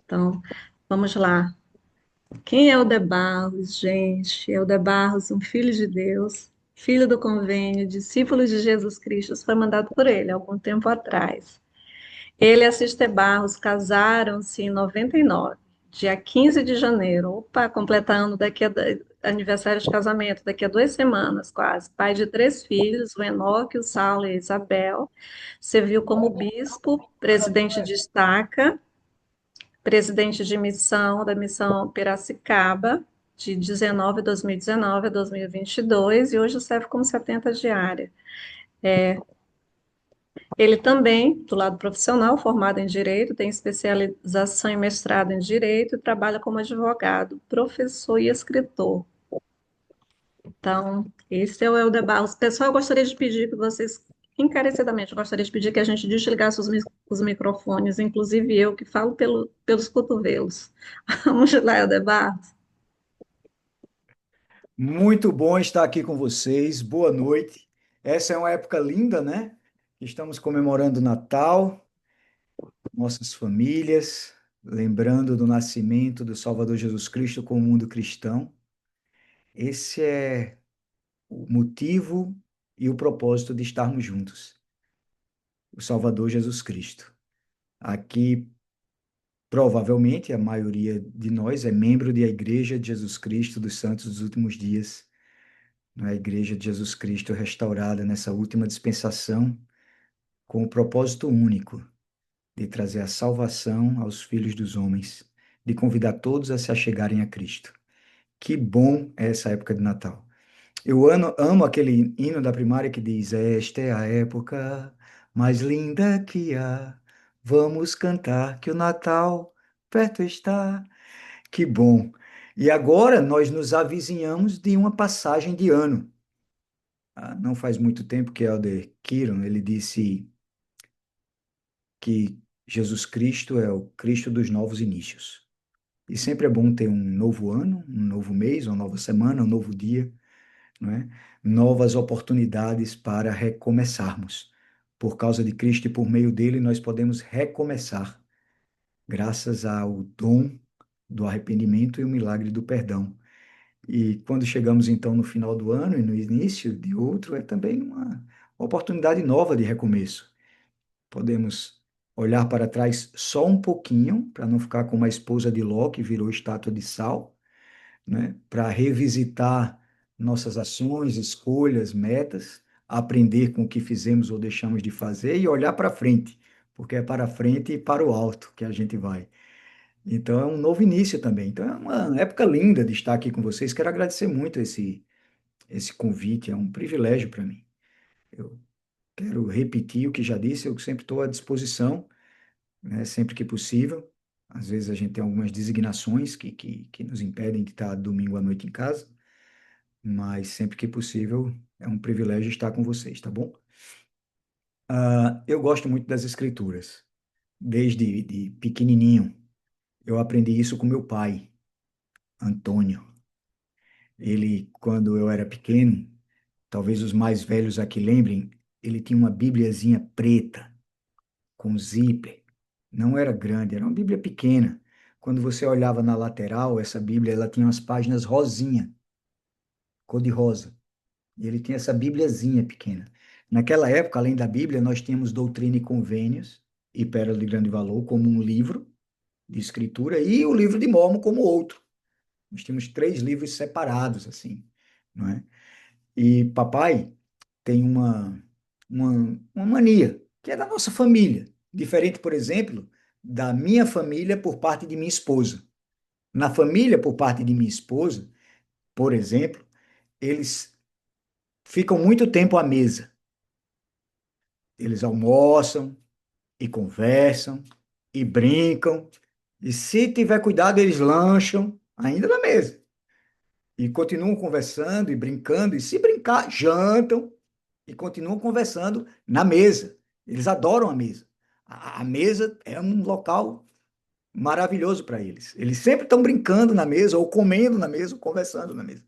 Então, vamos lá. Quem é o de Barros, gente? É o de Barros, um filho de Deus, filho do convênio, discípulo de Jesus Cristo. Isso foi mandado por ele algum tempo atrás. Ele e a Sister Barros casaram-se em 99, dia 15 de janeiro. Opa, completando aniversário de casamento, daqui a 2 semanas quase. Pai de 3 filhos, o Enoque, o Saulo e a Isabel. Serviu como bispo, presidente de estaca, presidente de missão da missão Piracicaba, de 2019 a 2022, e hoje serve como 70 diária. Ele também, do lado profissional, formado em Direito, tem especialização e mestrado em Direito e trabalha como advogado, professor e escritor. Então, esse é o Helder Barros. Pessoal, eu gostaria de pedir que vocês, encarecidamente, eu gostaria de pedir que a gente desligasse os microfones, inclusive eu, que falo pelos cotovelos. Vamos lá, Helder Barros. Muito bom estar aqui com vocês. Boa noite. Essa é uma época linda, né? Estamos comemorando o Natal, nossas famílias, lembrando do nascimento do Salvador Jesus Cristo com o mundo cristão. Esse é o motivo e o propósito de estarmos juntos. O Salvador Jesus Cristo. Aqui, provavelmente, a maioria de nós é membro da Igreja de Jesus Cristo dos Santos dos Últimos Dias, a Igreja de Jesus Cristo restaurada nessa última dispensação, com o propósito único de trazer a salvação aos filhos dos homens, de convidar todos a se achegarem a Cristo. Que bom é essa época de Natal. Eu amo aquele hino da primária que diz: Esta é a época mais linda que há. Vamos cantar que o Natal perto está. Que bom. E agora nós nos avizinhamos de uma passagem de ano. Não faz muito tempo que Elder Kiron, ele disse que Jesus Cristo é o Cristo dos novos inícios. E sempre é bom ter um novo ano, um novo mês, uma nova semana, um novo dia, não é? Novas oportunidades para recomeçarmos. Por causa de Cristo e por meio dele, nós podemos recomeçar, graças ao dom do arrependimento e o milagre do perdão. E quando chegamos então no final do ano e no início de outro, é também uma oportunidade nova de recomeço. Podemos olhar para trás só um pouquinho, para não ficar como a esposa de Ló, que virou estátua de sal, né? Para revisitar nossas ações, escolhas, metas, aprender com o que fizemos ou deixamos de fazer e olhar para frente, porque é para frente e para o alto que a gente vai. Então é um novo início também. Então é uma época linda de estar aqui com vocês. Quero agradecer muito esse convite, é um privilégio para mim. Eu quero repetir o que já disse, eu sempre estou à disposição, né, sempre que possível. Às vezes a gente tem algumas designações que nos impedem de estar domingo à noite em casa, mas sempre que possível é um privilégio estar com vocês, tá bom? Eu gosto muito das escrituras. Desde de pequenininho, eu aprendi isso com meu pai, Antônio. Ele, quando eu era pequeno, talvez os mais velhos aqui lembrem, ele tinha uma Bíbliazinha preta, com zíper. Não era grande, era uma Bíblia pequena. Quando você olhava na lateral, essa Bíblia, ela tinha umas páginas rosinha, cor de rosa. E ele tinha essa Bíbliazinha pequena. Naquela época, além da Bíblia, nós tínhamos Doutrina e Convênios e Pérola de Grande Valor como um livro de escritura e o livro de Mórmon como outro. Nós tínhamos três livros separados, assim, não é? E papai tem uma mania, que é da nossa família. Diferente, por exemplo, da minha família por parte de minha esposa. Na família por parte de minha esposa, por exemplo, eles ficam muito tempo à mesa. Eles almoçam e conversam e brincam. E se tiver cuidado, eles lancham ainda na mesa. E continuam conversando e brincando. E se brincar, jantam e continuam conversando na mesa. Eles adoram a mesa. A mesa é um local maravilhoso para eles. Eles sempre estão brincando na mesa, ou comendo na mesa, ou conversando na mesa.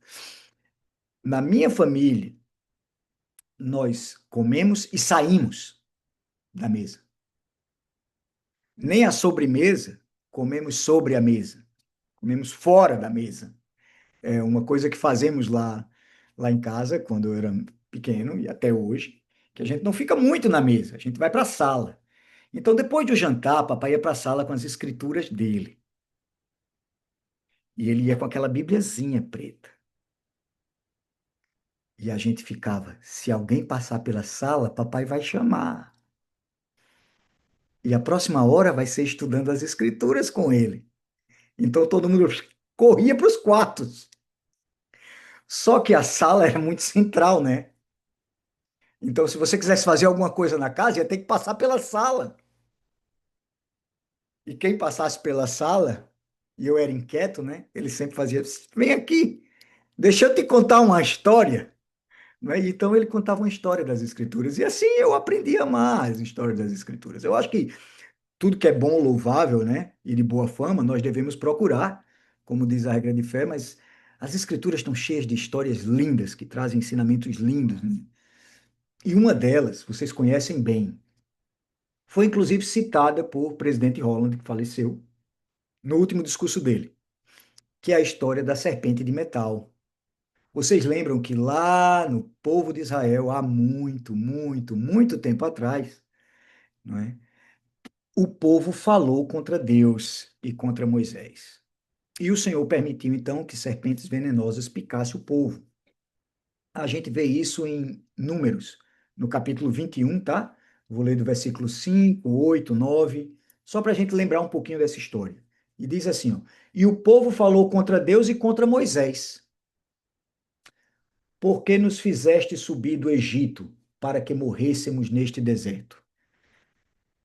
Na minha família, nós comemos e saímos da mesa. Nem a sobremesa comemos sobre a mesa, comemos fora da mesa. É uma coisa que fazemos lá em casa, quando eu era pequeno e até hoje, que a gente não fica muito na mesa, a gente vai para a sala. Então, depois do jantar, papai ia para a sala com as escrituras dele. E ele ia com aquela bibliazinha preta. E a gente ficava, se alguém passar pela sala, papai vai chamar. E a próxima hora vai ser estudando as escrituras com ele. Então todo mundo corria para os quartos. Só que a sala era muito central, né? Então, se você quisesse fazer alguma coisa na casa, ia ter que passar pela sala. E quem passasse pela sala, e eu era inquieto, né? Ele sempre fazia, vem aqui, deixa eu te contar uma história. Né? Então ele contava uma história das escrituras. E assim eu aprendi a amar as histórias das escrituras. Eu acho que tudo que é bom, louvável, né? E de boa fama, nós devemos procurar, como diz a regra de fé, mas as escrituras estão cheias de histórias lindas, que trazem ensinamentos lindos, né? E uma delas, vocês conhecem bem, foi inclusive citada por presidente Holland, que faleceu, no último discurso dele, que é a história da serpente de metal. Vocês lembram que lá no povo de Israel, há muito, muito, muito tempo atrás, não é? O povo falou contra Deus e contra Moisés. E o Senhor permitiu então que serpentes venenosas picassem o povo. A gente vê isso em Números, no capítulo 21, tá? Vou ler do versículo 5, 8, 9, só para a gente lembrar um pouquinho dessa história. E diz assim, ó, e o povo falou contra Deus e contra Moisés. Por que nos fizeste subir do Egito para que morrêssemos neste deserto?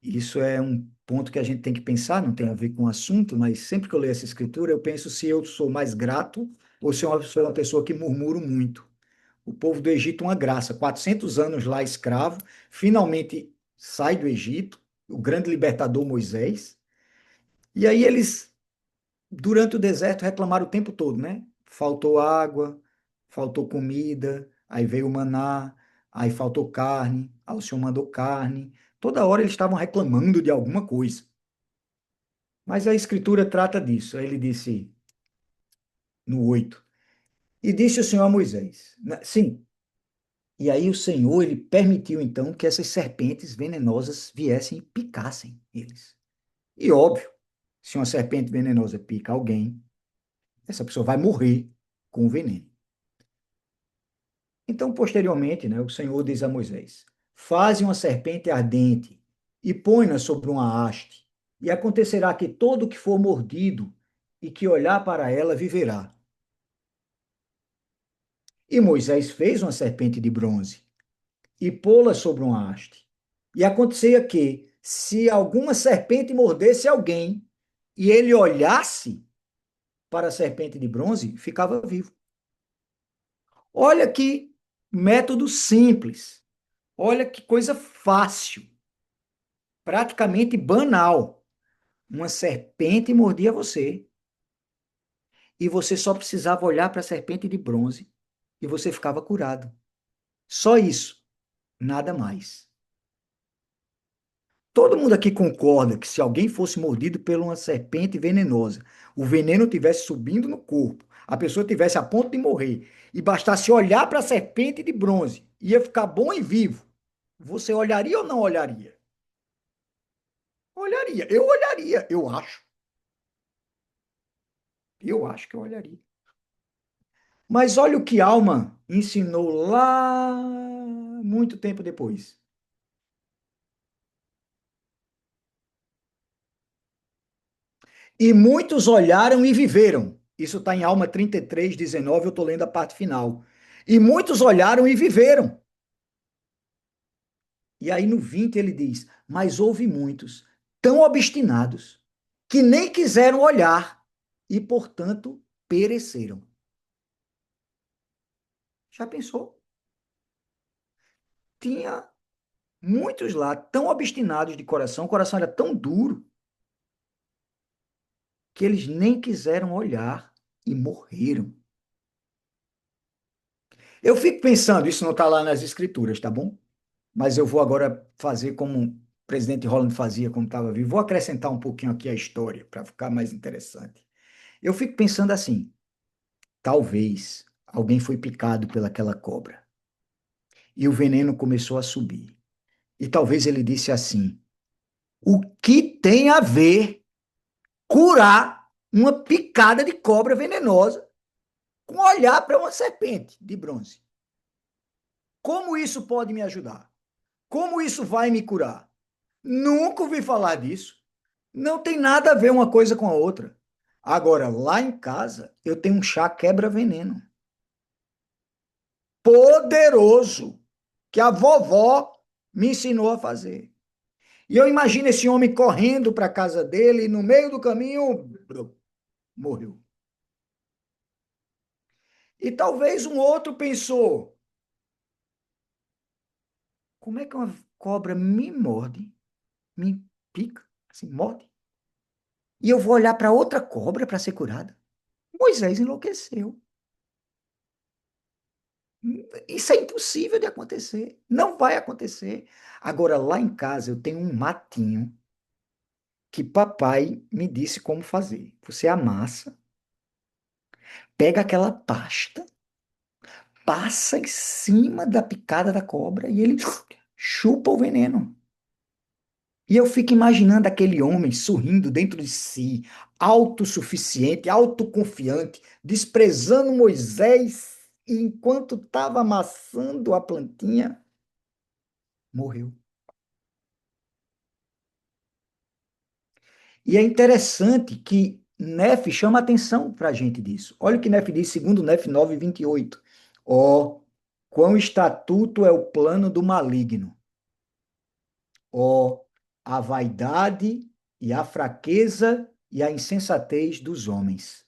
Isso é um ponto que a gente tem que pensar, não tem a ver com o assunto, mas sempre que eu leio essa escritura, eu penso se eu sou mais grato ou se eu sou uma pessoa que murmuro muito. O povo do Egito, uma graça, 400 anos lá escravo, finalmente sai do Egito, o grande libertador Moisés, e aí eles, durante o deserto, reclamaram o tempo todo, né? Faltou água, faltou comida, aí veio o maná, aí faltou carne, aí o Senhor mandou carne. Toda hora eles estavam reclamando de alguma coisa. Mas a Escritura trata disso. Aí ele disse no 8. E disse o Senhor a Moisés. Sim. E aí o Senhor, ele permitiu então que essas serpentes venenosas viessem e picassem eles. E óbvio, se uma serpente venenosa pica alguém, essa pessoa vai morrer com o veneno. Então, posteriormente, né, o Senhor diz a Moisés: faze uma serpente ardente e põe-na sobre uma haste, e acontecerá que todo que for mordido e que olhar para ela viverá. E Moisés fez uma serpente de bronze e pô-la sobre uma haste. E acontecia que, se alguma serpente mordesse alguém e ele olhasse para a serpente de bronze, ficava vivo. Olha que método simples. Olha que coisa fácil, praticamente banal. Uma serpente mordia você e você só precisava olhar para a serpente de bronze e você ficava curado. Só isso, nada mais. Todo mundo aqui concorda que se alguém fosse mordido por uma serpente venenosa, o veneno tivesse subindo no corpo, a pessoa tivesse a ponto de morrer, e bastasse olhar para a serpente de bronze, ia ficar bom e vivo. Você olharia ou não olharia? Olharia. Eu olharia, eu acho. Eu acho que eu olharia. Mas olha o que Alma ensinou lá muito tempo depois. E muitos olharam e viveram. Isso está em Alma 33, 19, eu estou lendo a parte final. E muitos olharam e viveram. E aí no 20 ele diz: mas houve muitos tão obstinados que nem quiseram olhar e, portanto, pereceram. Já pensou? Tinha muitos lá tão obstinados de coração, o coração era tão duro, que eles nem quiseram olhar e morreram. Eu fico pensando, isso não está lá nas escrituras, tá bom? Mas eu vou agora fazer como presidente Holland fazia quando estava vivo. Vou acrescentar um pouquinho aqui a história para ficar mais interessante. Eu fico pensando assim, talvez alguém foi picado pelaquela cobra e o veneno começou a subir. E talvez ele disse assim: o que tem a ver curar uma picada de cobra venenosa com olhar para uma serpente de bronze? Como isso pode me ajudar? Como isso vai me curar? Nunca ouvi falar disso. Não tem nada a ver uma coisa com a outra. Agora, lá em casa, eu tenho um chá quebra-veneno. Poderoso. Que a vovó me ensinou a fazer. E eu imagino esse homem correndo para a casa dele e no meio do caminho, morreu. E talvez um outro pensou: como é que uma cobra me morde, me pica, assim, morde? E eu vou olhar para outra cobra para ser curada? Moisés enlouqueceu. Isso é impossível de acontecer. Não vai acontecer. Agora, lá em casa, eu tenho um matinho que papai me disse como fazer. Você amassa, pega aquela pasta, passa em cima da picada da cobra e ele chupa o veneno. E eu fico imaginando aquele homem sorrindo dentro de si, autossuficiente, autoconfiante, desprezando Moisés, e enquanto estava amassando a plantinha, morreu. E é interessante que Nefe chama atenção para a gente disso. Olha o que Nefe diz, segundo Nefe 9:28. Ó, quão estatuto é o plano do maligno. Ó, a vaidade e a fraqueza e a insensatez dos homens.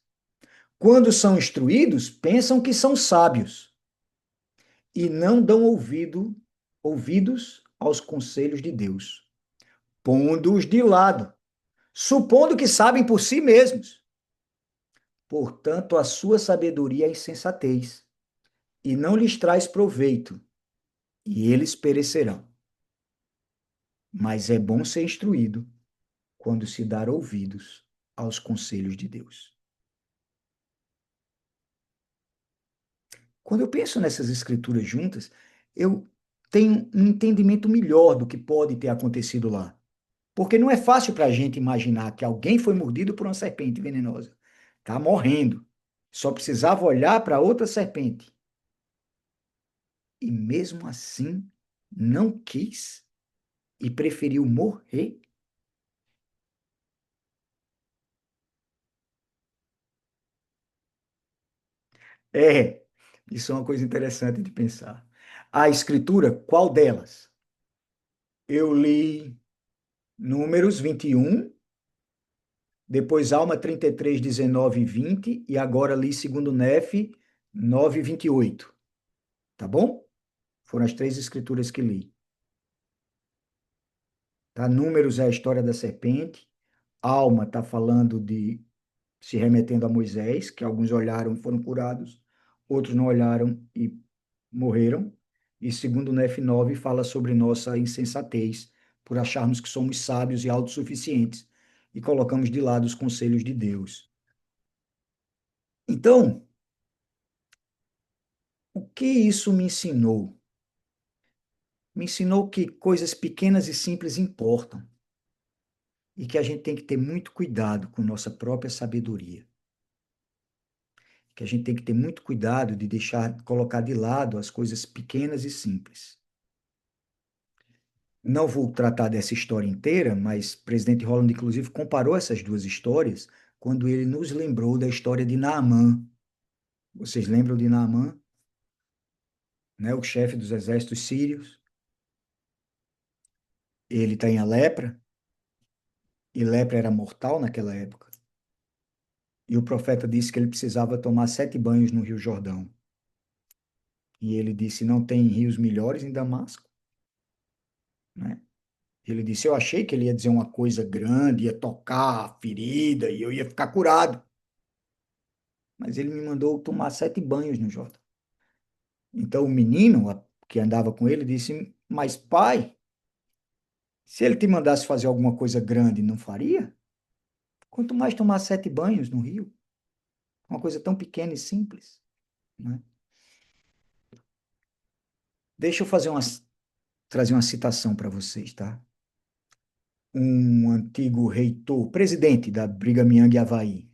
Quando são instruídos, pensam que são sábios e não dão ouvidos aos conselhos de Deus, pondo-os de lado, supondo que sabem por si mesmos. Portanto, a sua sabedoria é insensatez, e não lhes traz proveito, e eles perecerão. Mas é bom ser instruído quando se dar ouvidos aos conselhos de Deus. Quando eu penso nessas escrituras juntas, eu tenho um entendimento melhor do que pode ter acontecido lá. Porque não é fácil para a gente imaginar que alguém foi mordido por uma serpente venenosa. Está morrendo. Só precisava olhar para outra serpente. E mesmo assim, não quis e preferiu morrer. É, isso é uma coisa interessante de pensar. A escritura, qual delas? Eu li Números 21, depois Alma 33, 19 e 20, e agora li segundo Nefe 9, 28. Tá bom? Foram as três escrituras que li. Tá? Números é a história da serpente. Alma está falando de se remetendo a Moisés, que alguns olharam e foram curados, outros não olharam e morreram. E segundo Nef 9 fala sobre nossa insensatez por acharmos que somos sábios e autossuficientes e colocamos de lado os conselhos de Deus. Então, o que isso me ensinou? Me ensinou que coisas pequenas e simples importam e que a gente tem que ter muito cuidado com nossa própria sabedoria. Que a gente tem que ter muito cuidado de deixar, colocar de lado as coisas pequenas e simples. Não vou tratar dessa história inteira, mas o presidente Holland, inclusive, comparou essas duas histórias quando ele nos lembrou da história de Naamã. Vocês lembram de Naamã, né? O chefe dos exércitos sírios? Ele tem a lepra, e lepra era mortal naquela época. E o profeta disse que ele precisava tomar 7 banhos no Rio Jordão. E ele disse: não tem rios melhores em Damasco, né? Ele disse: eu achei que ele ia dizer uma coisa grande, ia tocar a ferida e eu ia ficar curado. Mas ele me mandou tomar 7 banhos no Jordão. Então o menino que andava com ele disse: mas pai, Se ele te mandasse fazer alguma coisa grande, não faria? Quanto mais tomar 7 banhos no rio, uma coisa tão pequena e simples, né? Deixa eu trazer uma citação para vocês, tá? Um antigo reitor, presidente da Brigham Young Havaí,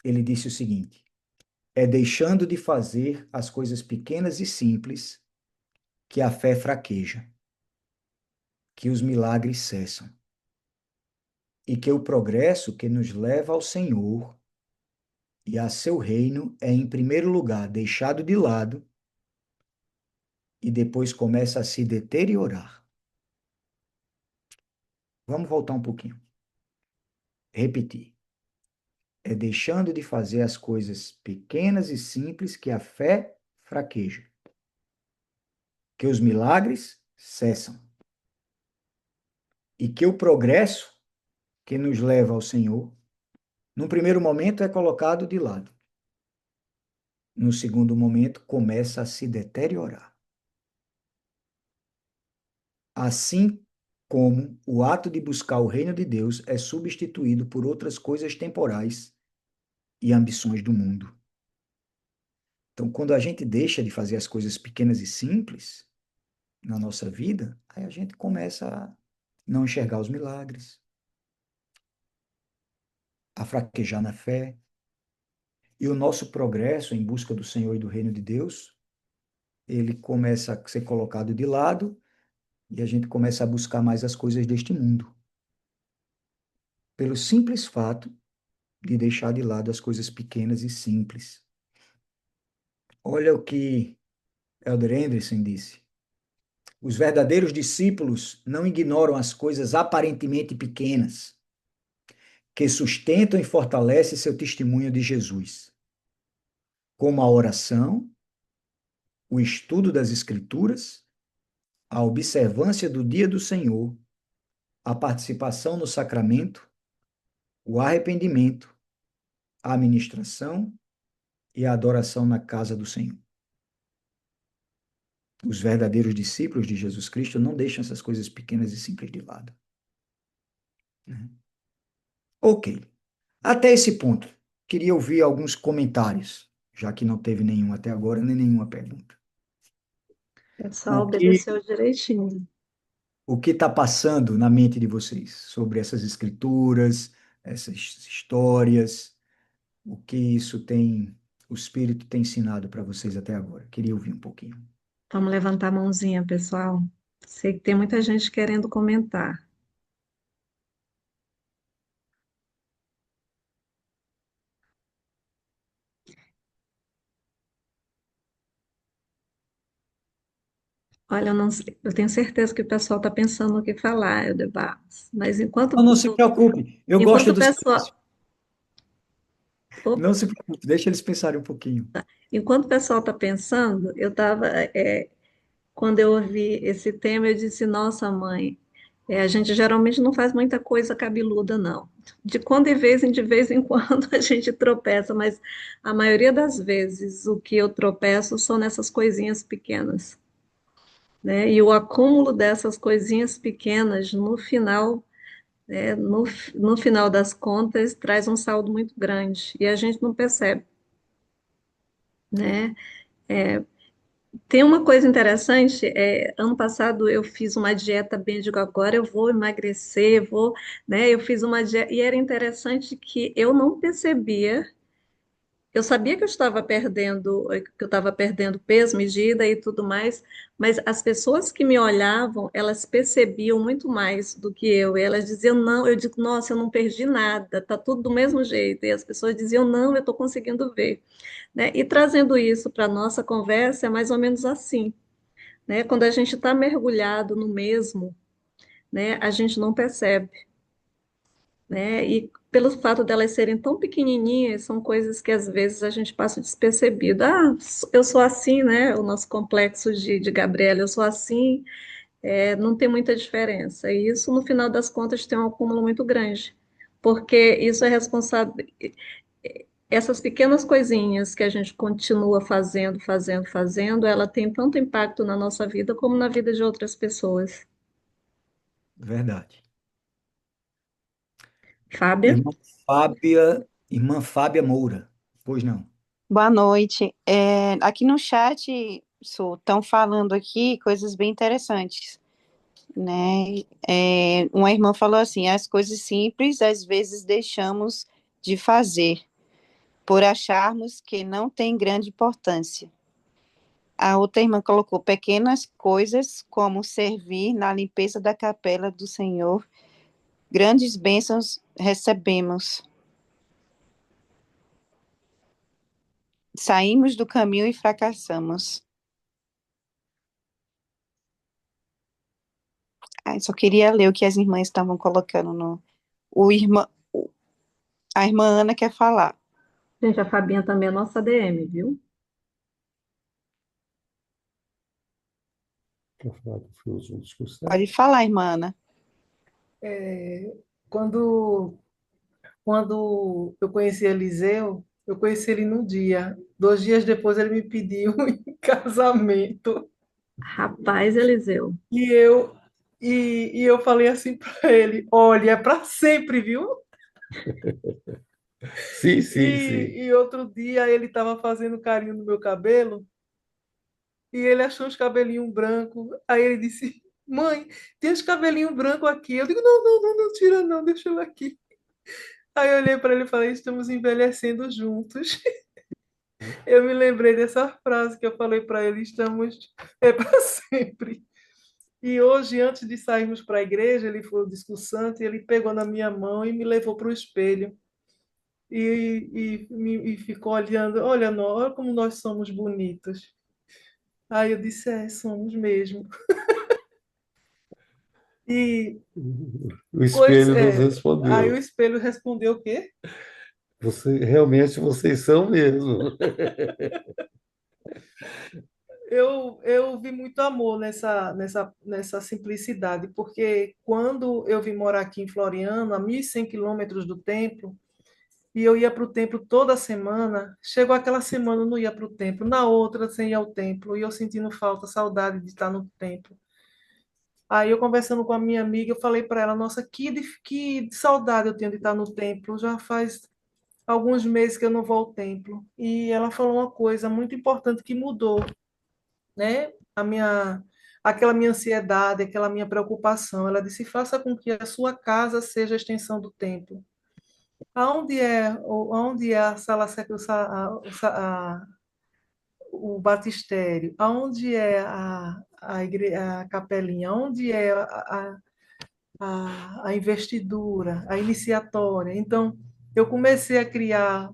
ele disse o seguinte: é deixando de fazer as coisas pequenas e simples que a fé fraqueja, que os milagres cessam e que o progresso que nos leva ao Senhor e a seu reino é, em primeiro lugar, deixado de lado e depois começa a se deteriorar. Vamos voltar um pouquinho. Repetir. É deixando de fazer as coisas pequenas e simples que a fé fraqueja, que os milagres cessam e que o progresso que nos leva ao Senhor, num primeiro momento é colocado de lado. No segundo momento, começa a se deteriorar. Assim como o ato de buscar o reino de Deus é substituído por outras coisas temporais e ambições do mundo. Então, quando a gente deixa de fazer as coisas pequenas e simples na nossa vida, aí a gente começa a não enxergar os milagres, a fraquejar na fé, e o nosso progresso em busca do Senhor e do reino de Deus, ele começa a ser colocado de lado e a gente começa a buscar mais as coisas deste mundo, pelo simples fato de deixar de lado as coisas pequenas e simples. Olha o que Elder Anderson disse. Os verdadeiros discípulos não ignoram as coisas aparentemente pequenas, que sustentam e fortalecem seu testemunho de Jesus, como a oração, o estudo das Escrituras, a observância do dia do Senhor, a participação no sacramento, o arrependimento, a administração e a adoração na casa do Senhor. Os verdadeiros discípulos de Jesus Cristo não deixam essas coisas pequenas e simples de lado, né? Ok. Até esse ponto, queria ouvir alguns comentários, já que não teve nenhum até agora, nem nenhuma pergunta. O pessoal O que obedeceu direitinho. o que está passando na mente de vocês sobre essas escrituras, essas histórias, o que isso tem, o Espírito tem ensinado para vocês até agora? Queria ouvir um pouquinho. Vamos levantar a mãozinha, pessoal. Sei que tem muita gente querendo comentar. Olha, eu não sei, eu tenho certeza que o pessoal está pensando no que falar, Helder Barros. Mas Não, não se preocupe, eu enquanto gosto o do silêncio. pessoal, opa, Não se preocupe, deixa eles pensarem um pouquinho. enquanto o pessoal está pensando, eu estava, quando eu ouvi esse tema, eu disse, nossa, mãe, a gente geralmente não faz muita coisa cabeluda, não. De vez em quando a gente tropeça, mas a maioria das vezes o que eu tropeço são nessas coisinhas pequenas, né? E o acúmulo dessas coisinhas pequenas, no final, no final das contas, traz um saldo muito grande e a gente não percebe, né? Tem uma coisa interessante, ano passado eu fiz uma dieta bem, digo, agora eu vou emagrecer, vou, né? Eu fiz uma dieta e era interessante que eu não percebia. Eu sabia que eu estava perdendo peso, medida e tudo mais, mas as pessoas que me olhavam, elas percebiam muito mais do que eu. E elas diziam, não, eu digo, nossa, eu não perdi nada, tá tudo do mesmo jeito. E as pessoas diziam, não, eu estou conseguindo ver, né? E trazendo isso para a nossa conversa, é mais ou menos assim, né? Quando a gente está mergulhado no mesmo, né, a gente não percebe, né? E pelo fato delas serem tão pequenininhas, são coisas que às vezes a gente passa despercebido. Ah, eu sou assim, né? O nosso complexo de Gabriela, eu sou assim, não tem muita diferença. E isso, no final das contas, tem um acúmulo muito grande, porque isso é responsável. Essas pequenas coisinhas que a gente continua fazendo, fazendo, fazendo, ela tem tanto impacto na nossa vida como na vida de outras pessoas. Verdade. Fábia? Irmã Fábia Moura. Pois não. Boa noite. Aqui no chat, estão falando aqui coisas bem interessantes, né? Uma irmã falou assim: as coisas simples às vezes deixamos de fazer por acharmos que não tem grande importância. A outra irmã colocou pequenas coisas como servir na limpeza da capela do Senhor. Grandes bênçãos recebemos. Saímos do caminho e fracassamos. Só queria ler o que as irmãs estavam colocando no. O irmã, a irmã Ana quer falar. Gente, a Fabinha também é nossa ADM, viu? Quer falar do filosofia discussão? Pode falar, irmã Ana. É, quando, quando eu conheci Eliseu, eu conheci ele num dia. 2 dias depois ele me pediu em casamento. Rapaz, Eliseu. E eu, e eu falei assim para ele: Olha, é para sempre, viu? Sim, sim, sim. E outro dia ele estava fazendo carinho no meu cabelo e ele achou uns cabelinhos brancos. Aí ele disse: Mãe, tem uns cabelinhos brancos aqui. Eu digo: Não, não, não, não tira, não, deixa eu aqui. Aí eu olhei para ele e falei: Estamos envelhecendo juntos. Eu me lembrei dessa frase que eu falei para ele: Estamos é para sempre. E hoje, antes de sairmos para a igreja, ele foi o discursante, ele pegou na minha mão e me levou para o espelho. E ficou olhando: Olha, olha como nós somos bonitos. Aí eu disse: É, somos mesmo. E O pois espelho nos é, aí o respondeu. espelho respondeu o quê? Realmente vocês são mesmo. Eu vi muito amor nessa simplicidade, porque quando eu vim morar aqui em Floriano, a 1.100 quilômetros do templo, e eu ia para o templo toda semana, chegou aquela semana eu não ia para o templo, na outra sem ir ao templo, e eu sentindo falta, saudade de estar no templo. Aí eu conversando com a minha amiga, eu falei para ela: Nossa, que saudade eu tenho de estar no templo, já faz alguns meses que eu não vou ao templo. E ela falou uma coisa muito importante que mudou, né? Aquela minha ansiedade, aquela minha preocupação. Ela disse: faça com que a sua casa seja a extensão do templo. Aonde é a sala o batistério? Aonde é a capelinha? Onde é a investidura, a iniciatória? Então, eu comecei a criar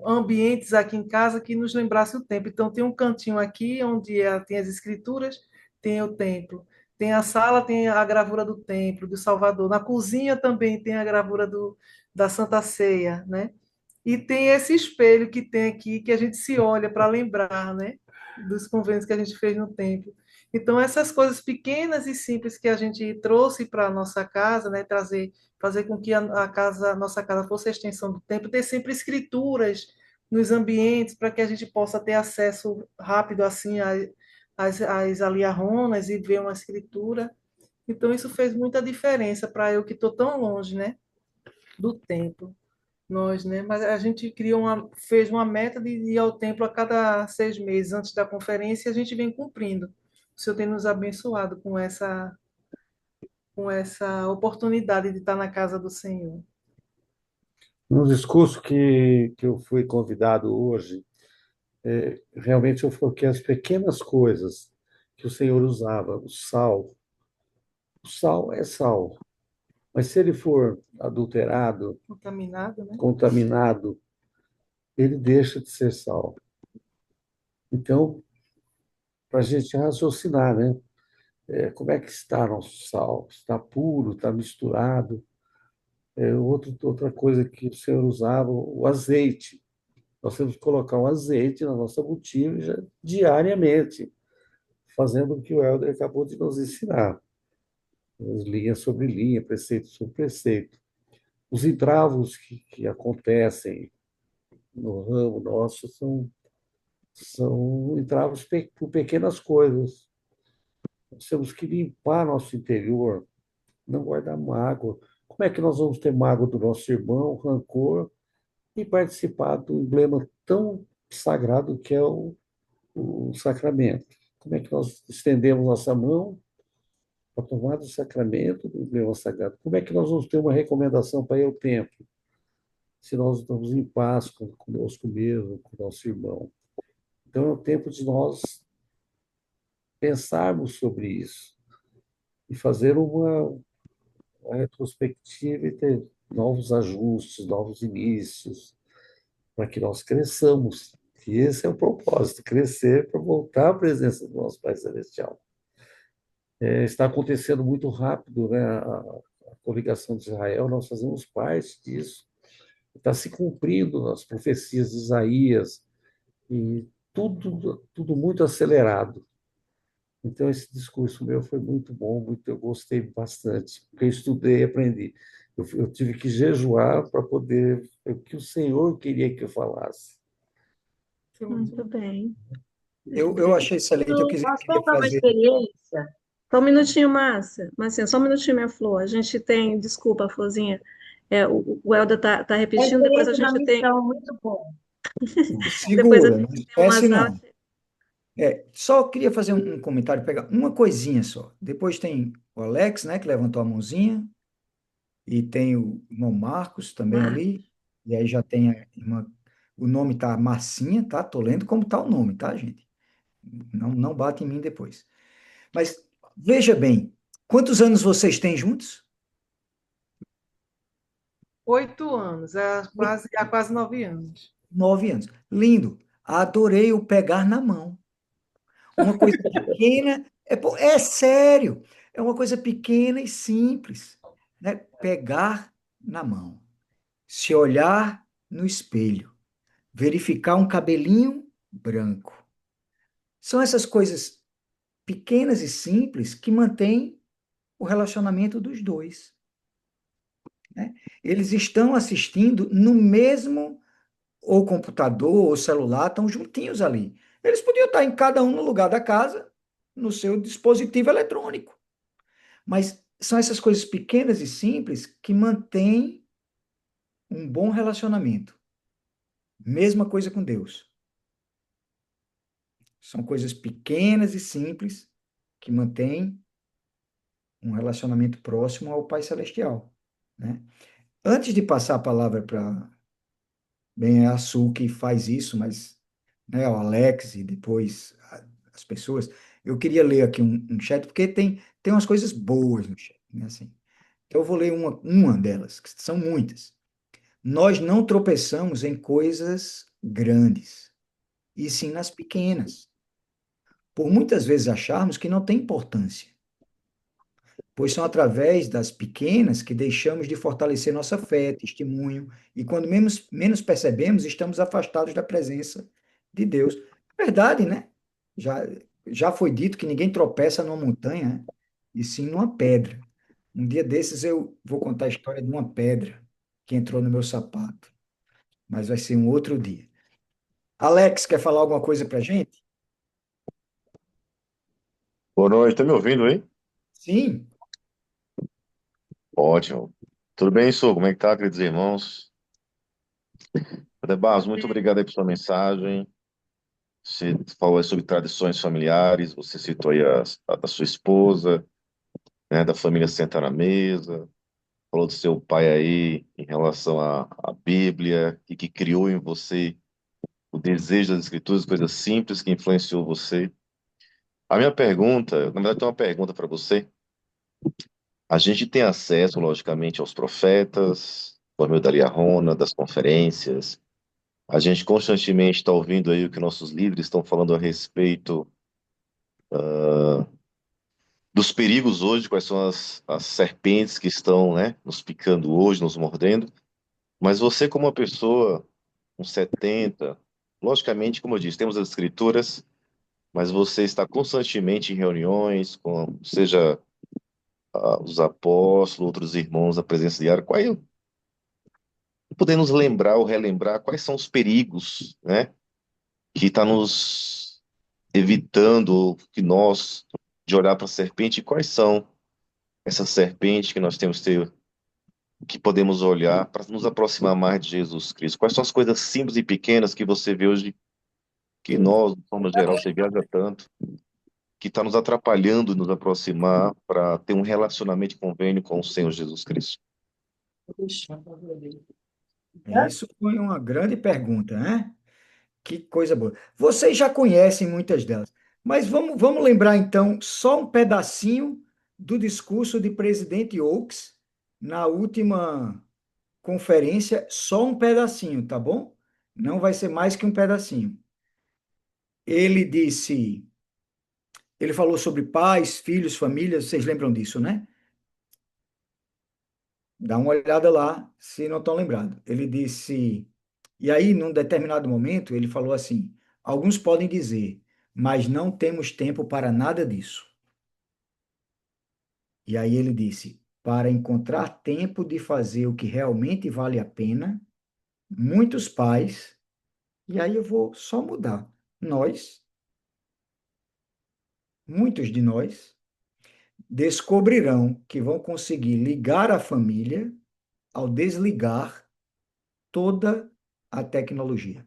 ambientes aqui em casa que nos lembrasse o templo. Então, tem um cantinho aqui onde tem as escrituras, tem o templo. Tem a sala, tem a gravura do templo, do Salvador. Na cozinha também tem a gravura da Santa Ceia, né? E tem esse espelho que tem aqui, que a gente se olha para lembrar, né? Dos convênios que a gente fez no templo. Então, essas coisas pequenas e simples que a gente trouxe para a nossa casa, né? Fazer com que a nossa casa fosse a extensão do templo, ter sempre escrituras nos ambientes para que a gente possa ter acesso rápido assim às aliarronas e ver uma escritura. Então, isso fez muita diferença para eu que estou tão longe, né? Do templo nós, né? Mas a gente fez uma meta de ir ao templo a cada 6 meses antes da conferência e a gente vem cumprindo. O Senhor tem nos abençoado com essa oportunidade de estar na casa do Senhor. No discurso que eu fui convidado hoje, realmente eu foquei as pequenas coisas que o Senhor usava. O sal é sal, mas se ele for adulterado, Contaminado, né? contaminado, ele deixa de ser sal. Então, para a gente raciocinar, né? Como é que está nosso sal? Está puro? Está misturado? Outra coisa que o Senhor usava, o azeite. Nós temos que colocar um azeite na nossa botija diariamente, fazendo o que o Helder acabou de nos ensinar. Linha sobre linha, preceito sobre preceito. Os entravos que acontecem no ramo nosso são entravos por pequenas coisas. Nós temos que limpar nosso interior não guardar mágoa. Como é que nós vamos ter mágoa do nosso irmão, rancor, e participar do emblema tão sagrado que é o sacramento? Como é que nós estendemos nossa mão para tomar do sacramento do emblema sagrado? Como é que nós vamos ter uma recomendação para ir ao templo, se nós estamos em paz conosco mesmo, com o nosso irmão? Então é o tempo de nós pensarmos sobre isso e fazer uma retrospectiva e ter novos ajustes, novos inícios, para que nós cresçamos. E esse é o propósito, crescer para voltar à presença do nosso Pai Celestial. Está acontecendo muito rápido, né? A coligação de Israel, nós fazemos parte disso. Está se cumprindo as profecias de Isaías, e tudo muito acelerado. Então, esse discurso meu foi muito bom, eu gostei bastante, porque eu estudei e aprendi. Eu tive que jejuar para poder, o que o Senhor queria que eu falasse. Foi muito Muito bem. Eu achei excelente. Posso Queria contar uma fazer. experiência? Só um minutinho, Márcia. Márcia, só um minutinho, minha Flor. A gente tem, desculpa, Florzinha. O Helder tá É a repetindo, depois a experiência da gente tem, missão, muito bom. depois a Segura, não gente tem esquece umas não. artes. Só queria fazer um comentário, pegar uma coisinha só. Depois tem o Alex, né, que levantou a mãozinha, e tem o irmão Marcos também ali, e aí já tem a irmã, o nome tá Marcinha, tá? Tô lendo como tá o nome, tá, gente? Não bate em mim depois. Mas veja bem, quantos anos vocês têm juntos? 8 anos, há quase 9 anos. 9 anos. Lindo. Adorei o pegar na mão. Uma coisa pequena, é sério, é uma coisa pequena e simples, né? Pegar na mão, se olhar no espelho, verificar um cabelinho branco. São essas coisas pequenas e simples que mantêm o relacionamento dos dois, né? Eles estão assistindo no mesmo ou computador ou celular, estão juntinhos ali. Eles podiam estar em cada um no lugar da casa, no seu dispositivo eletrônico. Mas são essas coisas pequenas e simples que mantêm um bom relacionamento. Mesma coisa com Deus. São coisas pequenas e simples que mantêm um relacionamento próximo ao Pai Celestial, né? Antes de passar a palavra para bem é a Su que faz isso, mas né, o Alex e depois as pessoas, eu queria ler aqui um chat porque tem umas coisas boas no chat, né, assim. Então eu vou ler uma delas, que são muitas. Nós não tropeçamos em coisas grandes, e sim nas pequenas, por muitas vezes acharmos que não tem importância, pois são através das pequenas que deixamos de fortalecer nossa fé, testemunho, e quando menos percebemos, estamos afastados da presença de Deus. Verdade, né? Já, já foi dito que ninguém tropeça numa montanha, né? E sim numa pedra. Um dia desses eu vou contar a história de uma pedra que entrou no meu sapato, mas vai ser um outro dia. Alex, quer falar alguma coisa pra gente? Boa noite, tá me ouvindo aí? Sim, Ótimo. Tudo bem, Sô? Como é que tá, queridos irmãos? Padre Barros, muito obrigado aí por sua mensagem. Você falou aí sobre tradições familiares, você citou aí a da sua esposa, né, da família sentar na mesa, falou do seu pai aí em relação à Bíblia e que criou em você o desejo das Escrituras, coisas simples que influenciou você. A minha pergunta, na verdade, tem uma pergunta para você. A gente tem acesso, logicamente, aos profetas, por meio da Lia Rona, das conferências. A gente constantemente está ouvindo aí o que nossos líderes estão falando a respeito dos perigos hoje, quais são as serpentes que estão, né, nos picando hoje, nos mordendo. Mas você, como uma pessoa com 70, logicamente, como eu disse, temos as escrituras, mas você está constantemente em reuniões, com, seja os apóstolos, outros irmãos da presença diária. Qual é, podemos lembrar ou relembrar quais são os perigos, né, que está nos evitando que nós de olhar para a serpente, e quais são essa serpente que nós temos que podemos olhar para nos aproximar mais de Jesus Cristo? Quais são as coisas simples e pequenas que você vê hoje, que nós, de forma geral, você viaja tanto, que está nos atrapalhando nos aproximar para ter um relacionamento e convênio com o Senhor Jesus Cristo? Isso foi uma grande pergunta, né? Que coisa boa. Vocês já conhecem muitas delas, mas vamos lembrar então só um pedacinho do discurso de presidente Oaks na última conferência, só um pedacinho, tá bom? Não vai ser mais que um pedacinho. Ele disse, ele falou sobre pais, filhos, famílias, vocês lembram disso, né? Dá uma olhada lá, se não estão lembrados. Ele disse, e aí, num determinado momento, ele falou assim: alguns podem dizer, mas não temos tempo para nada disso. E aí ele disse: para encontrar tempo de fazer o que realmente vale a pena, muitos pais, e aí eu vou só mudar, nós, muitos de nós, descobrirão que vão conseguir ligar a família ao desligar toda a tecnologia.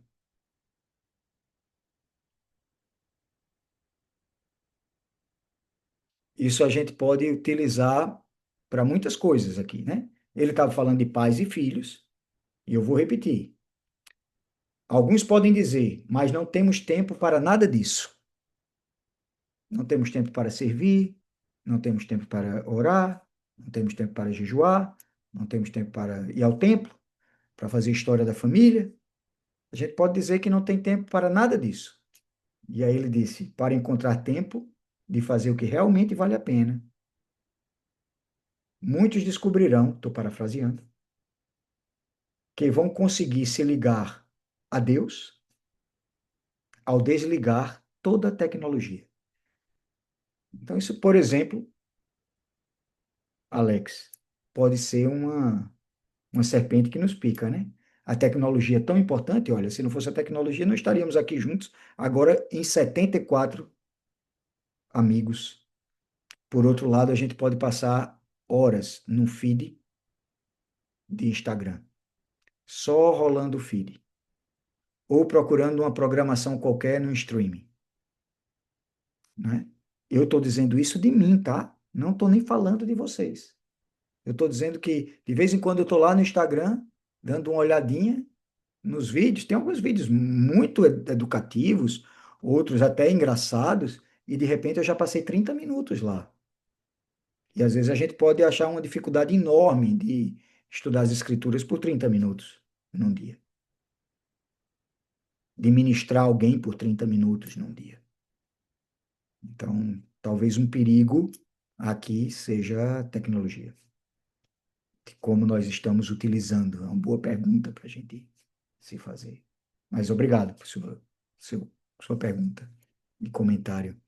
Isso a gente pode utilizar para muitas coisas aqui, né? Ele estava falando de pais e filhos, e eu vou repetir. Alguns podem dizer, mas não temos tempo para nada disso. Não temos tempo para servir, não temos tempo para orar, não temos tempo para jejuar, não temos tempo para ir ao templo, para fazer história da família. A gente pode dizer que não tem tempo para nada disso. E aí ele disse, para encontrar tempo de fazer o que realmente vale a pena, muitos descobrirão, estou parafraseando, que vão conseguir se ligar a Deus ao desligar toda a tecnologia. Então, isso, por exemplo, Alex, pode ser uma serpente que nos pica, né? A tecnologia é tão importante, olha, se não fosse a tecnologia, não estaríamos aqui juntos agora em 74 amigos. Por outro lado, a gente pode passar horas no feed de Instagram, só rolando o feed, ou procurando uma programação qualquer no streaming, né? Eu estou dizendo isso de mim, tá? Não estou nem falando de vocês. Eu estou dizendo que, de vez em quando, eu estou lá no Instagram, dando uma olhadinha nos vídeos. Tem alguns vídeos muito educativos, outros até engraçados, e de repente eu já passei 30 minutos lá. E às vezes a gente pode achar uma dificuldade enorme de estudar as escrituras por 30 minutos num dia. De ministrar alguém por 30 minutos num dia. Então, talvez um perigo aqui seja a tecnologia. De como nós estamos utilizando. É uma boa pergunta para a gente se fazer. Mas obrigado por sua pergunta e comentário.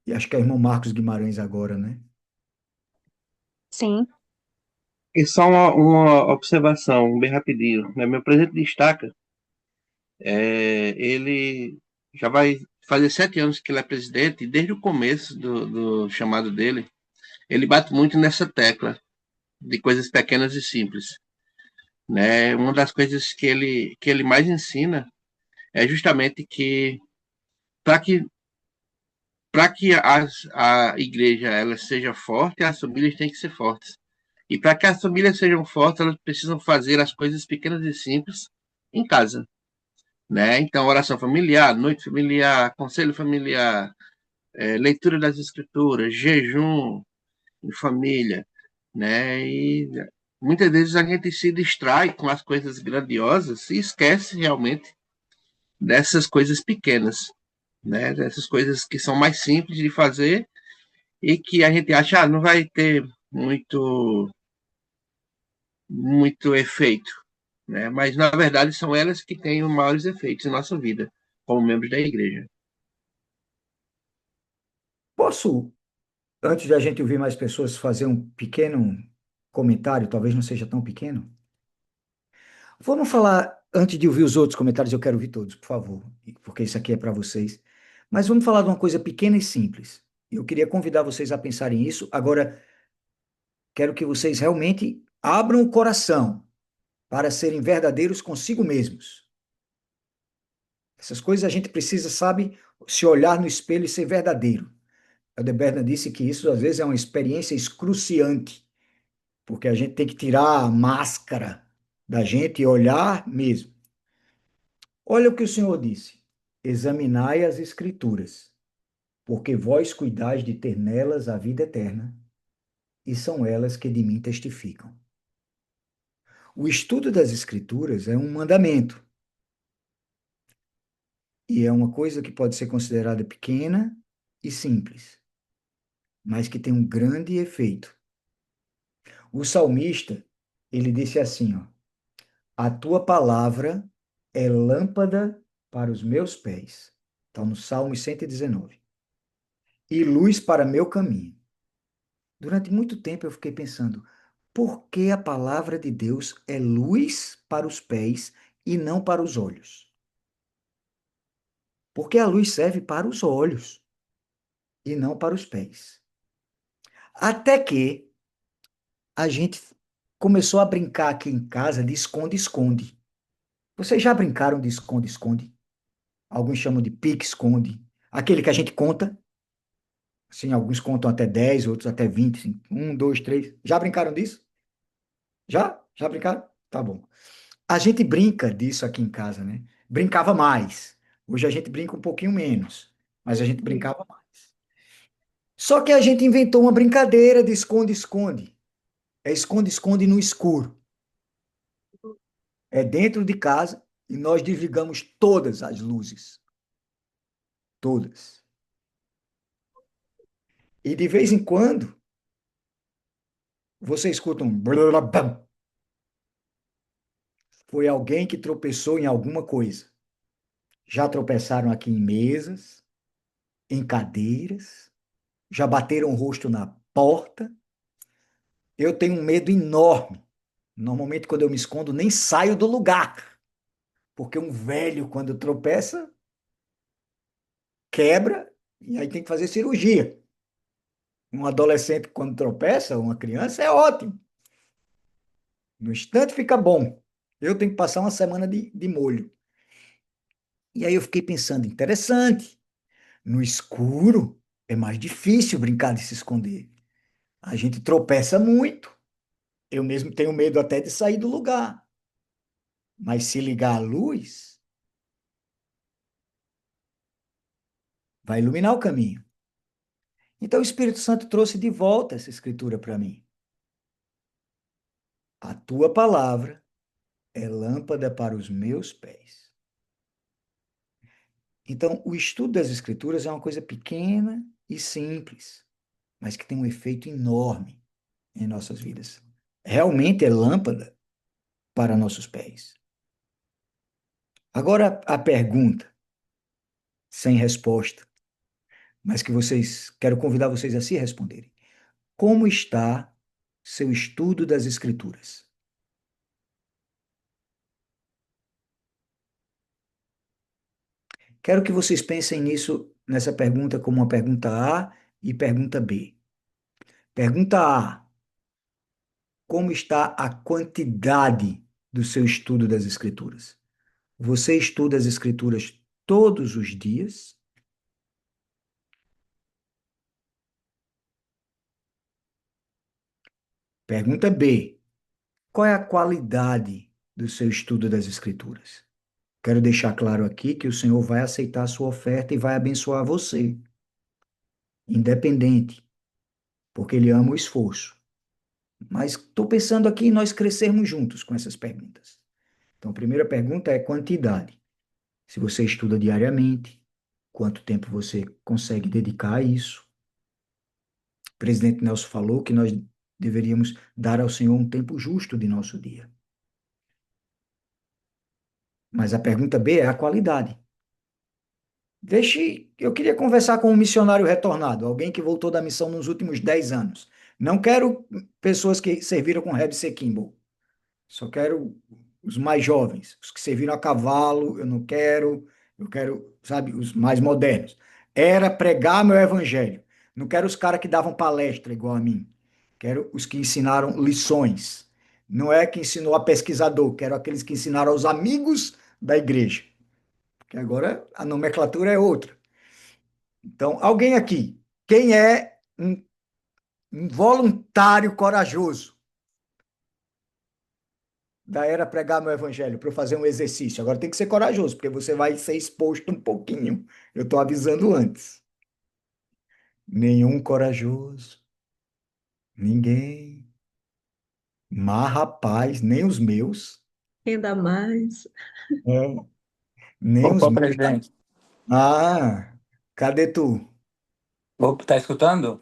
E acho que é o irmão Marcos Guimarães agora, né? Sim. E só uma observação, bem rapidinho, né? Meu presidente destaca, ele já vai fazer 7 anos que ele é presidente, e desde o começo do chamado dele, ele bate muito nessa tecla de coisas pequenas e simples, né? Uma das coisas que ele mais ensina é justamente que para que a igreja ela seja forte, as famílias têm que ser fortes. E para que as famílias sejam fortes, elas precisam fazer as coisas pequenas e simples em casa, né? Então, oração familiar, noite familiar, conselho familiar, leitura das escrituras, jejum em família, né? E muitas vezes a gente se distrai com as coisas grandiosas e esquece realmente dessas coisas pequenas, né? Dessas coisas que são mais simples de fazer e que a gente acha, não vai ter muito efeito, né? Mas na verdade são elas que têm os maiores efeitos em nossa vida, como membros da igreja. Posso, antes de a gente ouvir mais pessoas, fazer um pequeno comentário, talvez não seja tão pequeno? Vamos falar, antes de ouvir os outros comentários, eu quero ouvir todos, por favor, porque isso aqui é para vocês. Mas vamos falar de uma coisa pequena e simples. Eu queria convidar vocês a pensarem nisso. Agora, quero que vocês realmente abram o coração para serem verdadeiros consigo mesmos. Essas coisas a gente precisa, sabe, se olhar no espelho e ser verdadeiro. Elder Bernard disse que isso às vezes é uma experiência excruciante, porque a gente tem que tirar a máscara da gente e olhar mesmo. Olha o que o Senhor disse: examinai as Escrituras, porque vós cuidais de ter nelas a vida eterna, e são elas que de mim testificam. O estudo das Escrituras é um mandamento, e é uma coisa que pode ser considerada pequena e simples, mas que tem um grande efeito. O salmista, ele disse assim, ó: a tua palavra é lâmpada para os meus pés. Está no Salmo 119. E luz para meu caminho. Durante muito tempo eu fiquei pensando, por que a palavra de Deus é luz para os pés e não para os olhos? Porque a luz serve para os olhos e não para os pés. Até que a gente começou a brincar aqui em casa de esconde-esconde. Vocês já brincaram de esconde-esconde? Alguns chamam de pique-esconde. Aquele que a gente conta. Sim, alguns contam até 10, outros até 20. Assim. 1, 2, 3. Já brincaram disso? Já? Já brincaram? Tá bom. A gente brinca disso aqui em casa, né? Brincava mais. Hoje a gente brinca um pouquinho menos, mas a gente brincava mais. Só que a gente inventou uma brincadeira de esconde-esconde. É esconde-esconde no escuro. É dentro de casa e nós desligamos todas as luzes. Todas. E de vez em quando, você escuta um blá. Foi alguém que tropeçou em alguma coisa. Já tropeçaram aqui em mesas, em cadeiras, já bateram o rosto na porta. Eu tenho um medo enorme. Normalmente, quando eu me escondo, nem saio do lugar. Porque um velho, quando tropeça, quebra e aí tem que fazer cirurgia. Um adolescente, quando tropeça, uma criança, é ótimo. No instante fica bom. Eu tenho que passar uma semana de molho. E aí eu fiquei pensando, interessante. No escuro é mais difícil brincar de se esconder. A gente tropeça muito. Eu mesmo tenho medo até de sair do lugar. Mas se ligar a luz, vai iluminar o caminho. Então o Espírito Santo trouxe de volta essa escritura para mim. A tua palavra é lâmpada para os meus pés. Então, o estudo das escrituras é uma coisa pequena e simples, mas que tem um efeito enorme em nossas vidas. Realmente é lâmpada para nossos pés. Agora a pergunta, sem resposta, mas que vocês, quero convidar vocês a se responderem. Como está seu estudo das Escrituras? Quero que vocês pensem nisso, nessa pergunta, como uma pergunta A e pergunta B. Pergunta A: como está a quantidade do seu estudo das Escrituras? Você estuda as Escrituras todos os dias? Pergunta B: qual é a qualidade do seu estudo das Escrituras? Quero deixar claro aqui que o Senhor vai aceitar a sua oferta e vai abençoar você, independente, porque Ele ama o esforço. Mas estou pensando aqui em nós crescermos juntos com essas perguntas. Então, a primeira pergunta é quantidade. Se você estuda diariamente, quanto tempo você consegue dedicar a isso? O presidente Nelson falou que nós deveríamos dar ao Senhor um tempo justo de nosso dia. Mas a pergunta B é a qualidade. Eu queria conversar com um missionário retornado, alguém que voltou da missão nos últimos 10 anos. Não quero pessoas que serviram com Reb C. Kimball. Só quero os mais jovens, os que serviram a cavalo, eu quero, sabe, os mais modernos. Era pregar meu evangelho. Não quero os caras que davam palestra igual a mim. Quero os que ensinaram lições. Não é que ensinou a pesquisador, quero aqueles que ensinaram aos amigos da igreja. Porque agora a nomenclatura é outra. Então, alguém aqui, quem é um voluntário corajoso da era pregar meu evangelho para eu fazer um exercício? Agora tem que ser corajoso, porque você vai ser exposto um pouquinho. Eu estou avisando antes. Nenhum corajoso, ninguém. Mas, rapaz, nem os meus. Ainda mais. É, nem os Opa, meus. presidente. Ah, cadê tu? Opa, tá escutando?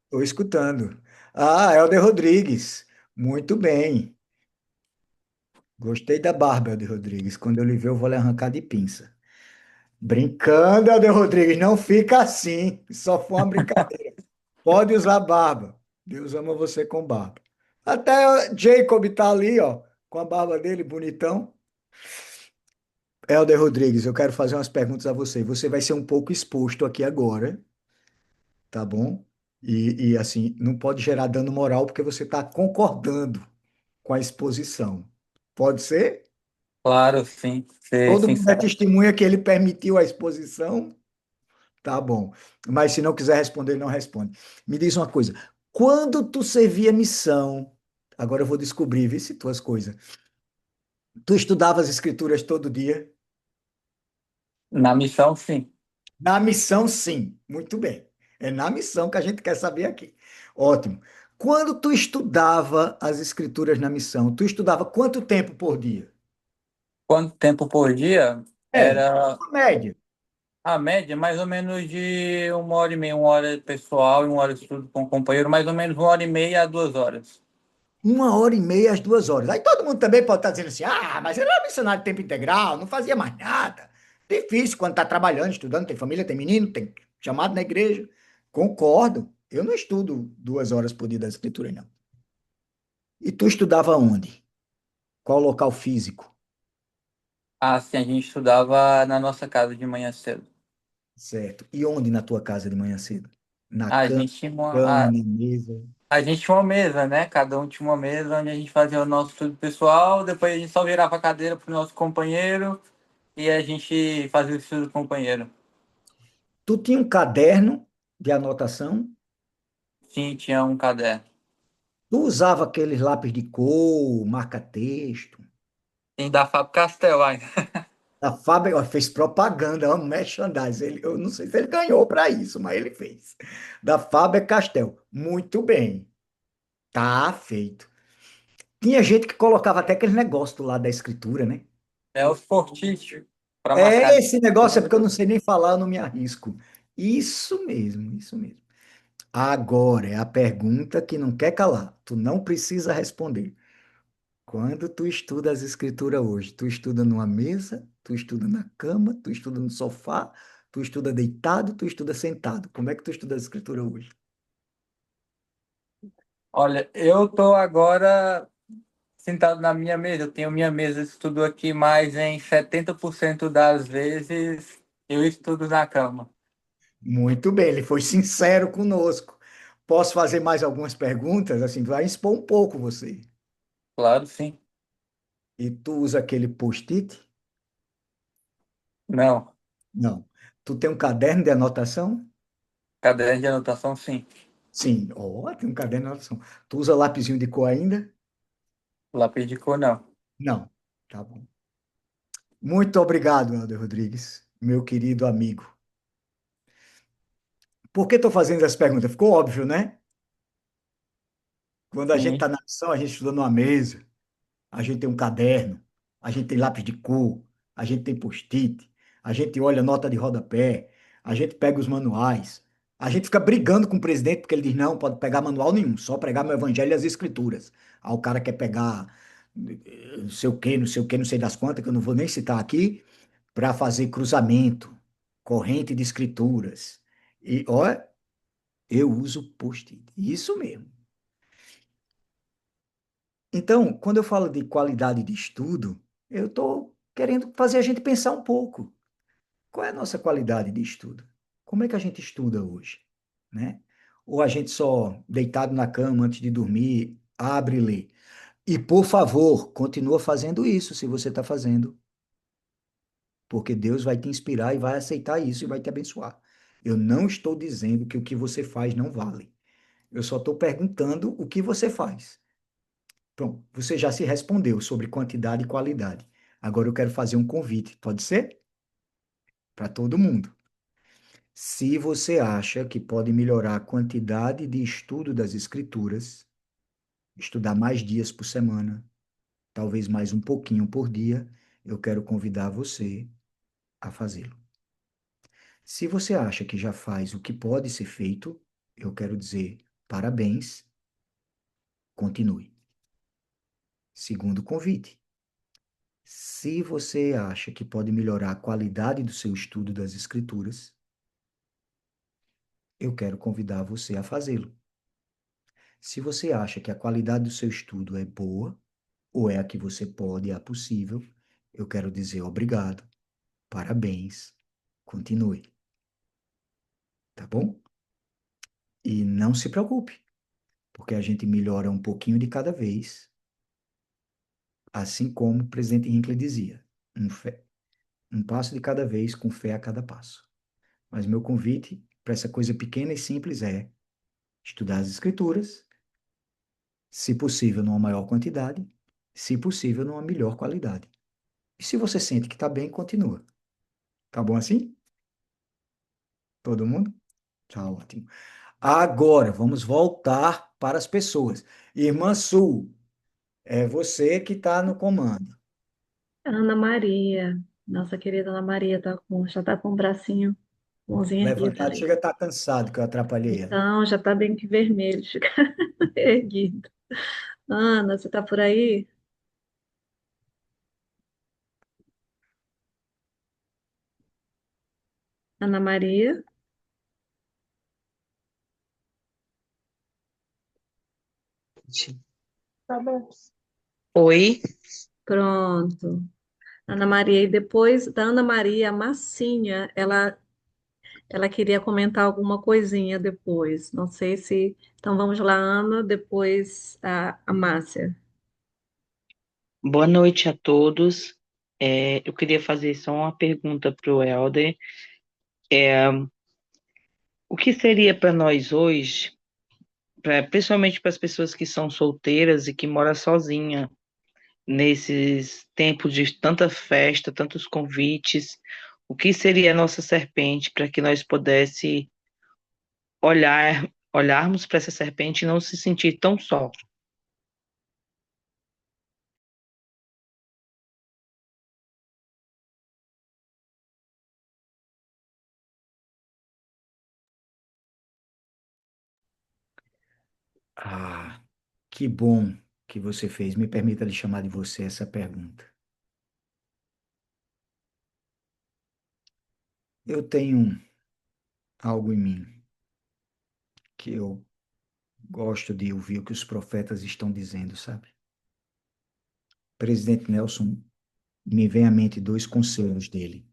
Estou escutando. Ah, Helder Rodrigues. Muito bem. Gostei da barba, Helder Rodrigues. Quando eu lhe ver, eu vou lhe arrancar de pinça. Brincando, Helder Rodrigues. Não fica assim. Só foi uma brincadeira. Pode usar barba. Deus ama você com barba. Até o Jacob tá ali, ó, com a barba dele, bonitão. Helder Rodrigues, eu quero fazer umas perguntas a você. Você vai ser um pouco exposto aqui agora, tá bom? Assim, não pode gerar dano moral porque você está concordando com a exposição. Pode ser? Claro, sim. Ser Todo mundo é sincero. testemunha que ele permitiu a exposição? Tá bom. Mas se não quiser responder, não responde. Me diz uma coisa. Quando tu servia missão, agora eu vou descobrir, vê se tuas coisas. Tu estudava as escrituras todo dia? Na missão, sim. Na missão, sim. Muito bem. É na missão que a gente quer saber aqui. Ótimo. Quando tu estudava as escrituras na missão, tu estudava quanto tempo por dia? Quanto tempo por dia? É, Era a média. a média, mais ou menos de 1 hora e meia, 1 hora pessoal e 1 hora de estudo com o companheiro, mais ou menos 1 hora e meia a 2 horas. 1 hora e meia às 2 horas. Aí todo mundo também pode estar dizendo assim: ah, mas ele era missionário de tempo integral, não fazia mais nada. Difícil quando está trabalhando, estudando, tem família, tem menino, tem chamado na igreja. Concordo. Eu não estudo 2 horas por dia das escrituras, não. E tu estudava onde? Qual local físico? Ah, sim, a gente estudava na nossa casa de manhã cedo. Certo. E onde na tua casa de manhã cedo? Na A cama, gente tinha uma, cama, a, na mesa. a gente tinha uma mesa, né? Cada um tinha uma mesa onde a gente fazia o nosso estudo pessoal, depois a gente só virava a cadeira pro nosso companheiro e a gente fazia o estudo do companheiro. Tu tinha um caderno de anotação? Sim, tinha um caderno. Tu usava aqueles lápis de cor, marca-texto? Tem da Fábio Castel ainda. A Fábio ó, fez propaganda, ó, merchandising. Eu não sei se ele ganhou para isso, mas ele fez. Da Faber Castell. Muito bem. Tá feito. Tinha gente que colocava até aquele negócio do lado da escritura, né? É os fortícios para marcar. É esse negócio, é porque eu não sei nem falar, eu não me arrisco. Isso mesmo, isso mesmo. Agora é a pergunta que não quer calar. Tu não precisa responder. Quando tu estuda as escrituras hoje, tu estuda numa mesa, tu estuda na cama, tu estuda no sofá, tu estuda deitado, tu estuda sentado. Como é que tu estuda as escrituras hoje? Olha, eu tô agora sentado na minha mesa. Eu tenho minha mesa de estudo aqui, mas em 70% das vezes eu estudo na cama. Muito bem, ele foi sincero conosco. Posso fazer mais algumas perguntas? Assim, vai expor um pouco você. Claro, sim. E tu usa aquele post-it? Não. Não. Tu tem um caderno de anotação? Caderno de anotação, sim. Sim. Ó, tem um caderno de anotação. Tu usa lapisinho de cor ainda? Lápis de cor, não. Não. Tá bom. Muito obrigado, Helder Rodrigues, meu querido amigo. Por que estou fazendo essa pergunta? Ficou óbvio, né? Quando a gente Sim. está na missão, a gente estuda numa mesa, a gente tem um caderno, a gente tem lápis de cor, a gente tem post-it, a gente olha nota de rodapé, a gente pega os manuais, a gente fica brigando com o presidente porque ele diz, não, pode pegar manual nenhum, só pregar meu evangelho e as escrituras. Aí o cara quer pegar não sei o quê, não sei o quê, não sei das quantas, que eu não vou nem citar aqui, para fazer cruzamento, corrente de escrituras. E, olha, eu uso post-it. Isso mesmo. Então, quando eu falo de qualidade de estudo, eu estou querendo fazer a gente pensar um pouco. Qual é a nossa qualidade de estudo? Como é que a gente estuda hoje? Né? ou a gente só deitado na cama antes de dormir, abre e lê. E, por favor, continua fazendo isso se você está fazendo, porque Deus vai te inspirar e vai aceitar isso e vai te abençoar. Eu não estou dizendo que o que você faz não vale. Eu só estou perguntando o que você faz. Pronto, você já se respondeu sobre quantidade e qualidade. Agora eu quero fazer um convite, pode ser? Para todo mundo. Se você acha que pode melhorar a quantidade de estudo das Escrituras, estudar mais dias por semana, talvez mais um pouquinho por dia, eu quero convidar você a fazê-lo. Se você acha que já faz o que pode ser feito, eu quero dizer parabéns, continue. Segundo convite. Se você acha que pode melhorar a qualidade do seu estudo das Escrituras, eu quero convidar você a fazê-lo. Se você acha que a qualidade do seu estudo é boa, ou é a que você pode, é possível, eu quero dizer obrigado, parabéns, continue, tá bom? E não se preocupe, porque a gente melhora um pouquinho de cada vez, assim como o presidente Hinckley dizia, um passo de cada vez, com fé a cada passo. Mas meu convite para essa coisa pequena e simples é estudar as escrituras, se possível, numa maior quantidade, se possível, numa melhor qualidade. E se você sente que está bem, continua. Tá bom assim? Todo mundo? Tá ótimo. Agora, vamos voltar para as pessoas. Irmã Sul, é você que está no comando. Ana Maria, nossa querida Ana Maria, já está com o bracinho, mãozinha erguida Levantado, ali. chega a estar cansado que eu atrapalhei ela. Então, já está bem que vermelho, fica erguido. Ana, você está por aí? Ana Maria? Tá bom. Oi, Pronto. Ana Maria, e depois da Ana Maria, a Massinha, ela queria comentar alguma coisinha depois. Não sei se. Então vamos lá, Ana, depois a Márcia. boa noite a todos. Eu queria fazer só uma pergunta para o Helder. É, o que seria para nós hoje, principalmente para as pessoas que são solteiras e que moram sozinha, nesses tempos de tanta festa, tantos convites, o que seria a nossa serpente para que nós pudesse olharmos para essa serpente e não se sentir tão só? Ah, que bom que você fez. Me permita lhe chamar de você essa pergunta. Eu tenho algo em mim que eu gosto de ouvir o que os profetas estão dizendo, sabe? Presidente Nelson, me vem à mente dois conselhos dele.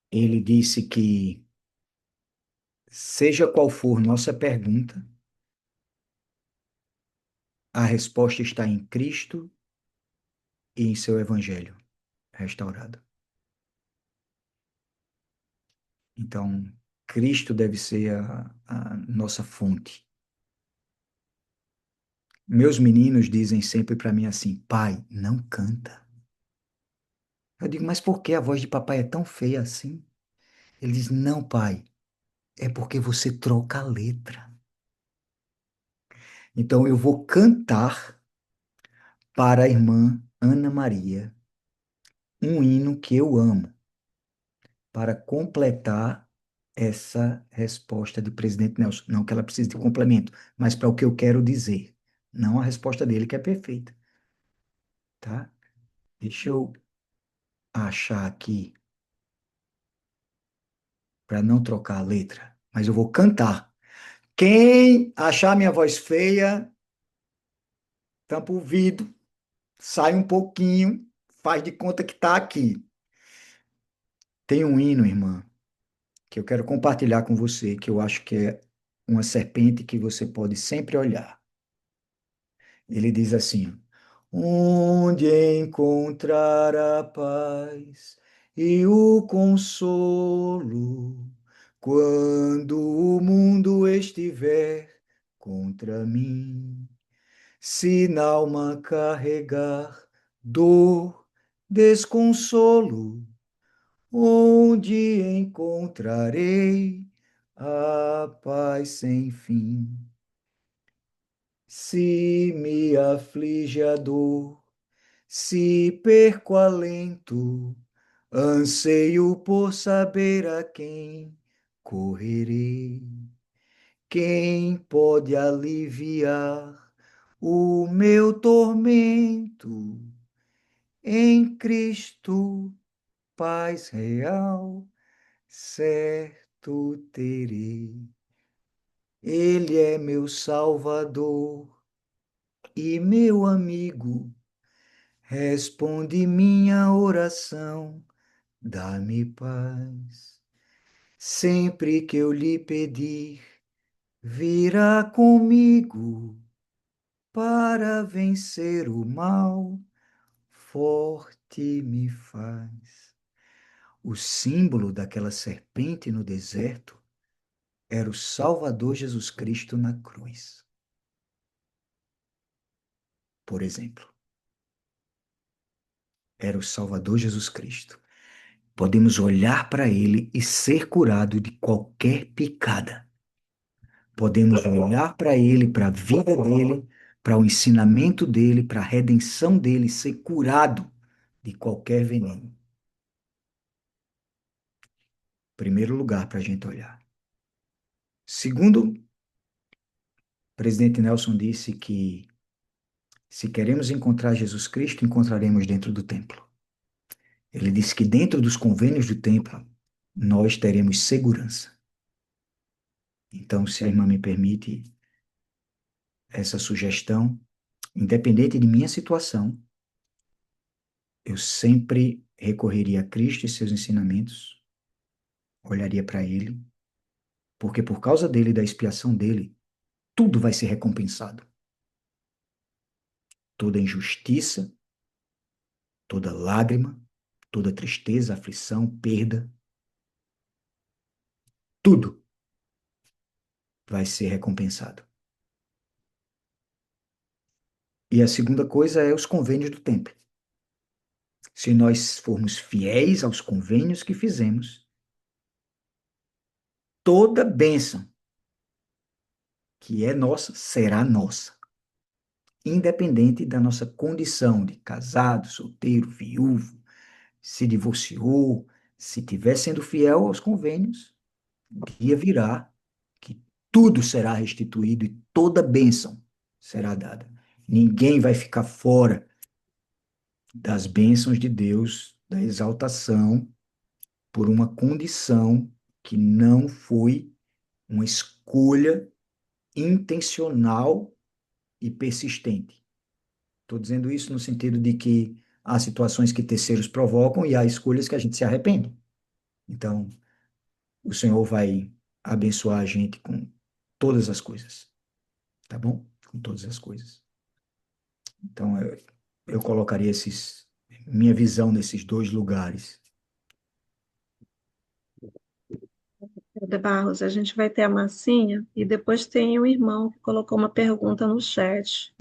Ele disse que, seja qual for nossa pergunta, a resposta está em Cristo e em seu Evangelho restaurado. Então, Cristo deve ser a nossa fonte. Meus meninos dizem sempre para mim assim: pai, não canta. Eu digo, mas por que a voz de papai é tão feia assim? Ele diz: não, pai, é porque você troca a letra. Então, eu vou cantar para a irmã Ana Maria um hino que eu amo, para completar essa resposta de presidente Nelson. Não que ela precise de complemento, mas para o que eu quero dizer. Não a resposta dele que é perfeita, tá? Deixa eu achar aqui para não trocar a letra, mas eu vou cantar. Quem achar minha voz feia, tampa o ouvido, sai um pouquinho, faz de conta que está aqui. Tem um hino, irmã, que eu quero compartilhar com você, que eu acho que é uma serpente que você pode sempre olhar. Ele diz assim: onde encontrar a paz e o consolo quando o mundo estiver contra mim? Se na alma carregar dor, desconsolo, onde encontrarei a paz sem fim? Se me aflige a dor, se perco alento, anseio por saber a quem correrei. Quem pode aliviar o meu tormento? Em Cristo, paz real, certo terei. Ele é meu Salvador e meu amigo. Responde minha oração, dá-me paz. Sempre que eu lhe pedir, virá comigo para vencer o mal, forte me faz. O símbolo daquela serpente no deserto era o Salvador Jesus Cristo na cruz, por exemplo. Era o Salvador Jesus Cristo. Podemos olhar para ele e ser curado de qualquer picada. Podemos olhar para ele, para a vida dele, para o ensinamento dele, para a redenção dele, ser curado de qualquer veneno. Primeiro lugar para a gente olhar. Segundo, o presidente Nelson disse que se queremos encontrar Jesus Cristo, encontraremos dentro do templo. Ele disse que dentro dos convênios do templo, nós teremos segurança. Então, se a irmã me permite essa sugestão, independente de minha situação, eu sempre recorreria a Cristo e seus ensinamentos, olharia para Ele, porque por causa dele e da expiação dele, tudo vai ser recompensado. Toda injustiça, toda lágrima, toda tristeza, aflição, perda, tudo vai ser recompensado. E a segunda coisa é os convênios do templo. Se nós formos fiéis aos convênios que fizemos, toda bênção que é nossa será nossa, independente da nossa condição de casado, solteiro, viúvo, se divorciou, se estiver sendo fiel aos convênios, o dia virá que tudo será restituído e toda bênção será dada. Ninguém vai ficar fora das bênçãos de Deus, da exaltação, por uma condição que não foi uma escolha intencional e persistente. Estou dizendo isso no sentido de que há situações que terceiros provocam e há escolhas que a gente se arrepende. Então, o Senhor vai abençoar a gente com todas as coisas, tá bom? Com todas as coisas. Então, eu colocaria minha visão nesses dois lugares. De Barros, a gente vai ter a massinha e depois tem o irmão que colocou uma pergunta no chat.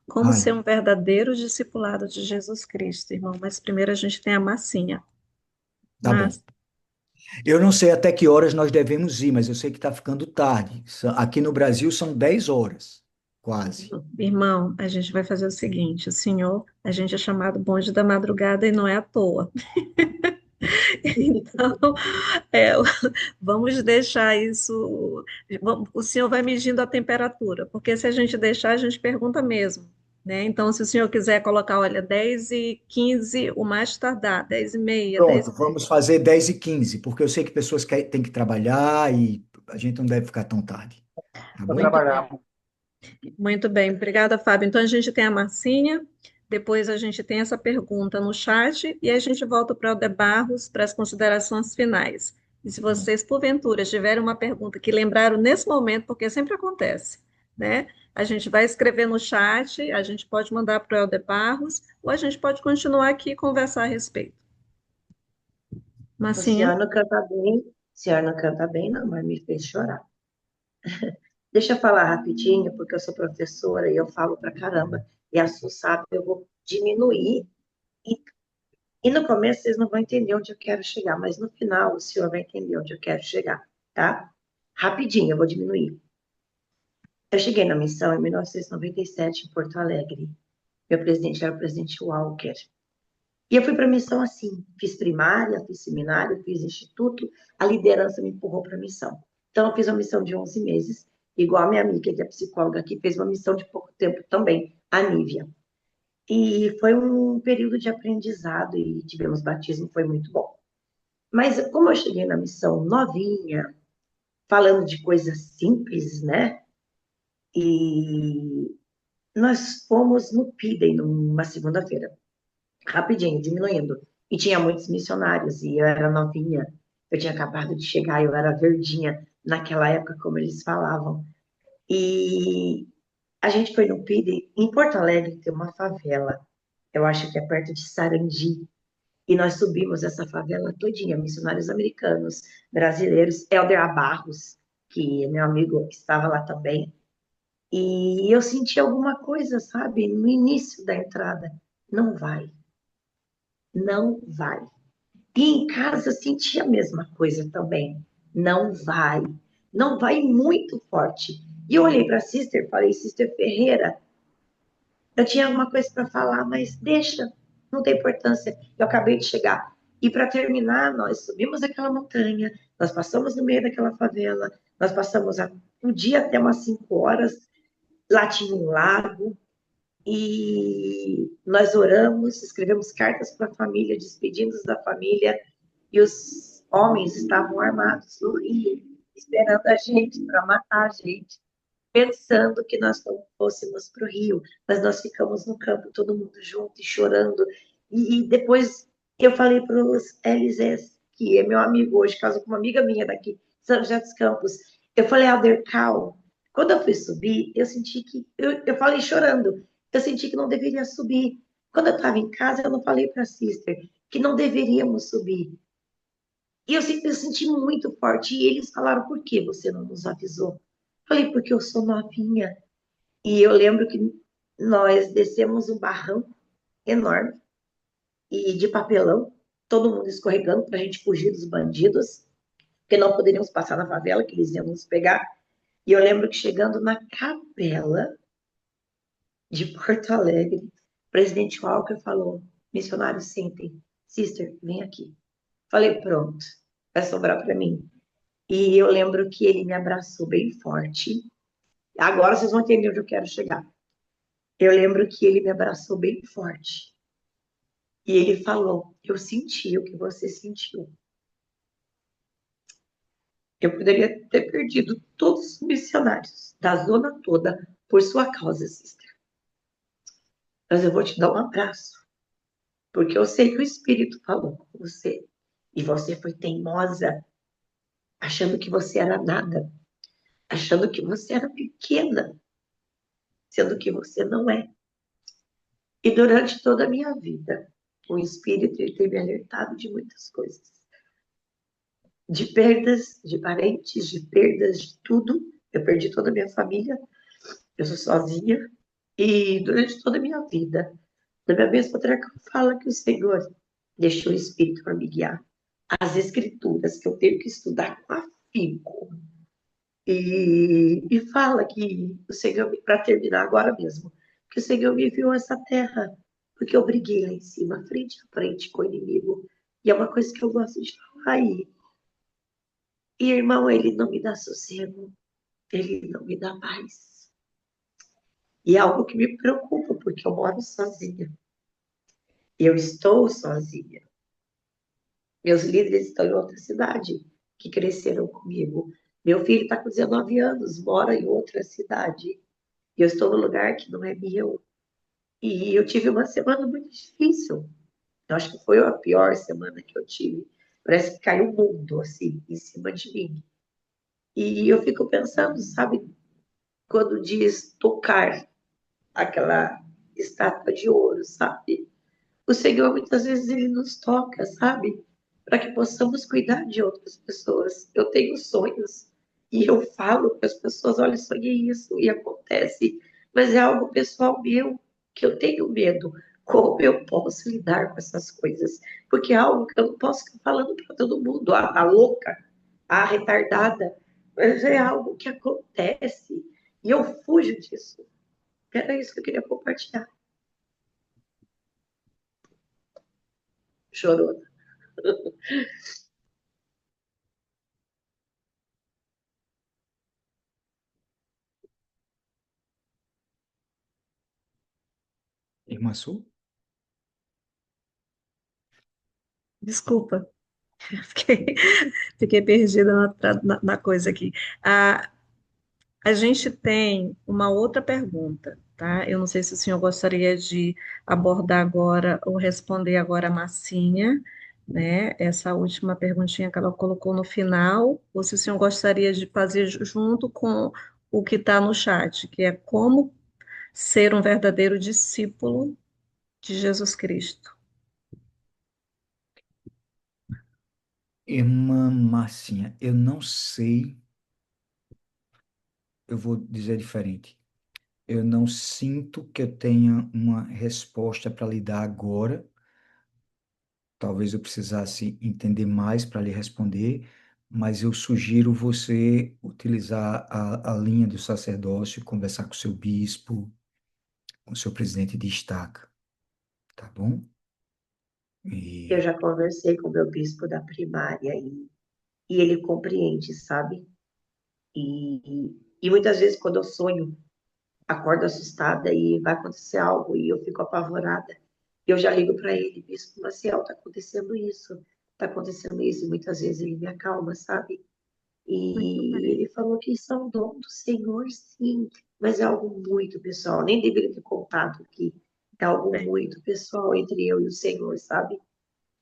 Como Ai, ser um verdadeiro discipulado de Jesus Cristo, irmão? Mas primeiro a gente tem a massinha. tá bom. Mas, Eu não sei até que horas nós devemos ir, mas eu sei que está ficando tarde. Aqui no Brasil são 10 horas, quase. irmão, a gente vai fazer o seguinte: o senhor, a gente é chamado bonde da madrugada e não é à toa. Então, é, vamos deixar isso. O senhor vai medindo a temperatura, porque se a gente deixar, a gente pergunta mesmo. Né? Então, se o senhor quiser colocar, olha, 10h15, o mais tardar, 10h30, Pronto, vamos fazer 10h15, porque eu sei que pessoas têm que trabalhar e a gente não deve ficar tão tarde. Tá bom? Muito bem. Muito bem, obrigada, Fábio. Então, a gente tem a massinha, depois a gente tem essa pergunta no chat e a gente volta para o De Barros para as considerações finais. E se vocês, porventura, tiverem uma pergunta que lembraram nesse momento, porque sempre acontece, né? A gente vai escrever no chat, a gente pode mandar para o Helder Barros, ou a gente pode continuar aqui e conversar a respeito. O senhor Massinha? não canta bem, o senhor não canta bem, não, mas me fez chorar. Deixa eu falar rapidinho, porque eu sou professora e eu falo pra caramba. E a Su sabe, eu vou diminuir. E, e no começo vocês não vão entender onde eu quero chegar, mas no final o senhor vai entender onde eu quero chegar, tá? Rapidinho, eu vou diminuir. Eu cheguei na missão em 1997 em Porto Alegre. Meu presidente era o presidente Walker. E eu fui para a missão assim, fiz primária, fiz seminário, fiz instituto, a liderança me empurrou para a missão. Então, eu fiz uma missão de 11 meses, igual a minha amiga, que é psicóloga aqui, fez uma missão de pouco tempo também, a Nívia. E foi um período de aprendizado e tivemos batismo, foi muito bom. Mas como eu cheguei na missão novinha, falando de coisas simples, né? E nós fomos no Pidem numa segunda-feira. Rapidinho, diminuindo. E tinha muitos missionários, e eu era novinha, eu tinha acabado de chegar, eu era verdinha, naquela época, como eles falavam. E a gente foi no PIDE, em Porto Alegre tem uma favela, eu acho que é perto de Sarandi, e nós subimos essa favela todinha, missionários americanos, brasileiros, Helder Barros, que é meu amigo estava lá também, e eu senti alguma coisa, sabe, no início da entrada, não vai, não vai. E em casa eu senti a mesma coisa também. Não vai. Não vai muito forte. E eu olhei para a Sister, falei, Sister Ferreira, eu tinha alguma coisa para falar, mas deixa, não tem importância. Eu acabei de chegar. E para terminar, nós subimos aquela montanha, nós passamos no meio daquela favela, nós passamos o dia até umas 5 horas, lá tinha um lago, e nós oramos, escrevemos cartas para a família, despedindo-nos da família, e os homens estavam armados no rio, esperando a gente para matar a gente, pensando que nós não fôssemos para o rio, mas nós ficamos no campo, todo mundo junto e chorando. E depois eu falei para os Elisés, que é meu amigo hoje, casou com uma amiga minha daqui, São José dos Campos. Eu falei, Alder, calma. Quando eu fui subir, eu senti que. Eu falei chorando, eu senti que não deveria subir. Quando eu estava em casa, eu não falei para a sister que não deveríamos subir. E eu senti muito forte. E eles falaram, por que você não nos avisou? Falei, porque eu sou novinha. E eu lembro que nós descemos um barranco enorme e de papelão, todo mundo escorregando para a gente fugir dos bandidos, porque não poderíamos passar na favela, que eles iam nos pegar. E eu lembro que chegando na capela de Porto Alegre, o presidente Walker falou, missionários, sentem. Sister, vem aqui. Falei, pronto, vai sobrar para mim. E eu lembro que ele me abraçou bem forte. Agora vocês vão entender onde eu quero chegar. Eu lembro que ele me abraçou bem forte. E ele falou, eu senti o que você sentiu. Eu poderia ter perdido todos os missionários da zona toda por sua causa, sister. Mas eu vou te dar um abraço. Porque eu sei que o Espírito falou com você. E você foi teimosa, achando que você era nada. Achando que você era pequena. Sendo que você não é. E durante toda a minha vida, o Espírito ele tem me alertado de muitas coisas. De perdas, de parentes, de perdas, de tudo. Eu perdi toda a minha família, eu sou sozinha. E durante toda a minha vida, na minha mesma treca, fala que o Senhor deixou o Espírito para me guiar. As Escrituras, que eu tenho que estudar com afinco. E fala que o Senhor, para terminar agora mesmo, que o Senhor me enviou essa terra, porque eu briguei lá em cima, frente a frente com o inimigo. E é uma coisa que eu gosto de falar aí. E, irmão, ele não me dá sossego, ele não me dá paz. E é algo que me preocupa, porque eu moro sozinha. Eu estou sozinha. Meus líderes estão em outra cidade, que cresceram comigo. Meu filho está com 19 anos, mora em outra cidade. E eu estou num lugar que não é meu. E eu tive uma semana muito difícil. Eu acho que foi a pior semana que eu tive. Parece que caiu o mundo, assim, em cima de mim. E eu fico pensando, sabe, quando diz tocar aquela estátua de ouro, sabe? O Senhor muitas vezes ele nos toca, sabe? Para que possamos cuidar de outras pessoas. Eu tenho sonhos e eu falo para as pessoas, olha, sonhei isso e acontece, mas é algo pessoal meu que eu tenho medo. Como eu posso lidar com essas coisas? Porque é algo que eu não posso ficar falando para todo mundo, a louca, a retardada, mas é algo que acontece e eu fujo disso. Era isso que eu queria compartilhar. Chorou. Irmã Su? Desculpa, fiquei, fiquei perdida na coisa aqui. Ah, a gente tem uma outra pergunta, tá? Eu não sei se o senhor gostaria de abordar agora ou responder agora a Massinha, né? Essa última perguntinha que ela colocou no final, ou se o senhor gostaria de fazer junto com o que está no chat, que é como ser um verdadeiro discípulo de Jesus Cristo. Irmã Marcinha, eu não sei, eu vou dizer diferente. Eu não sinto que eu tenha uma resposta para lhe dar agora. Talvez eu precisasse entender mais para lhe responder, mas eu sugiro você utilizar a linha do sacerdócio, conversar com o seu bispo, com o seu presidente de estaca, tá bom? Eu E já conversei com o meu bispo da primária e ele compreende, sabe? E muitas vezes quando eu sonho, acordo assustada e vai acontecer algo e eu fico apavorada, eu já ligo para ele, bispo Maciel, tá acontecendo isso, e muitas vezes ele me acalma, sabe? Muito E bem. ele falou que isso é um dom do Senhor, sim, mas é algo muito pessoal, nem deveria ter contado aqui, é algo Bem, muito pessoal entre eu e o Senhor, sabe?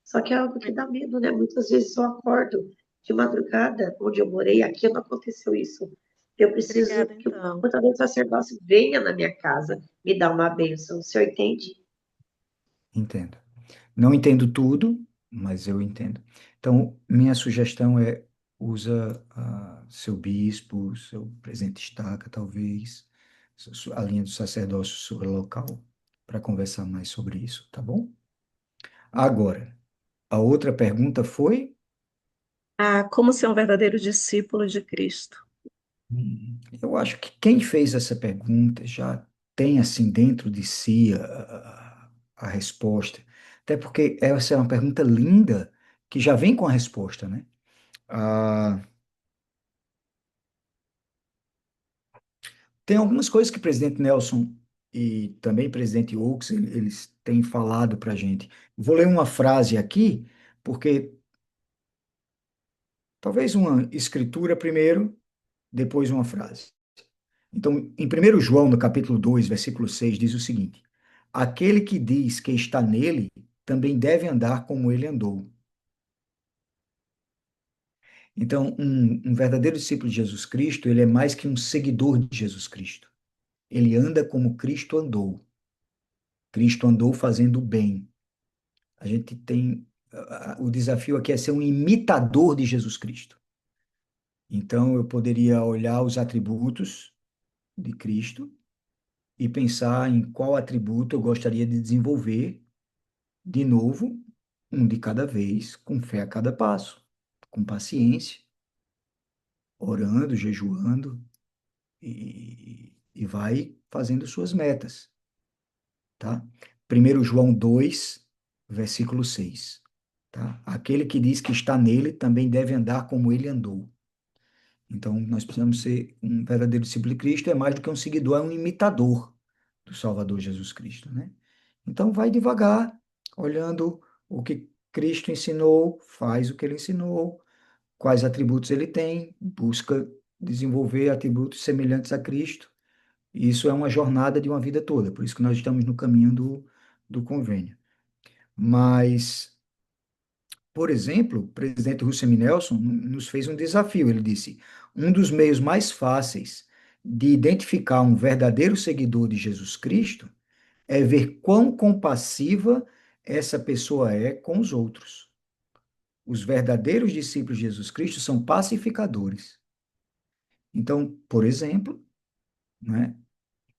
Só que é algo que muito dá medo, né? Muitas vezes eu acordo de madrugada, onde eu morei, aqui não aconteceu isso. Eu preciso obrigada, que o então. portador do sacerdócio venha na minha casa me dar uma bênção. O senhor entende? entendo. Não entendo tudo, mas eu entendo. Então, minha sugestão é usa seu bispo, seu presidente de estaca, talvez, a linha do sacerdócio sua local, para conversar mais sobre isso, tá bom? Agora, a outra pergunta foi? Ah, como ser um verdadeiro discípulo de Cristo? Eu acho que quem fez essa pergunta já tem assim dentro de si a resposta. Até porque essa é uma pergunta linda que já vem com a resposta, né? Ah, tem algumas coisas que o presidente Nelson e também o presidente Oaks, eles têm falado para a gente. Vou ler uma frase aqui, porque talvez uma escritura primeiro, depois uma frase. Então, em 1 João, no capítulo 2, versículo 6, diz o seguinte: aquele que diz que está nele, também deve andar como ele andou. Então, um verdadeiro discípulo de Jesus Cristo, ele é mais que um seguidor de Jesus Cristo. Ele anda como Cristo andou. Cristo andou fazendo o bem. A gente tem. O desafio aqui é ser um imitador de Jesus Cristo. Então, eu poderia olhar os atributos de Cristo e pensar em qual atributo eu gostaria de desenvolver, de novo, um de cada vez, com fé a cada passo, com paciência, orando, jejuando e vai fazendo suas metas, tá? 1 João 2, versículo 6, tá? Aquele que diz que está nele também deve andar como ele andou. Então, nós precisamos ser um verdadeiro discípulo de Cristo, é mais do que um seguidor, é um imitador do Salvador Jesus Cristo, né? Então, vai devagar, olhando o que Cristo ensinou, faz o que ele ensinou, quais atributos ele tem, busca desenvolver atributos semelhantes a Cristo. E isso é uma jornada de uma vida toda, por isso que nós estamos no caminho do convênio. Mas Por exemplo, o presidente Russell Nelson nos fez um desafio. Ele disse: um dos meios mais fáceis de identificar um verdadeiro seguidor de Jesus Cristo é ver quão compassiva essa pessoa é com os outros. Os verdadeiros discípulos de Jesus Cristo são pacificadores. Então, por exemplo, né,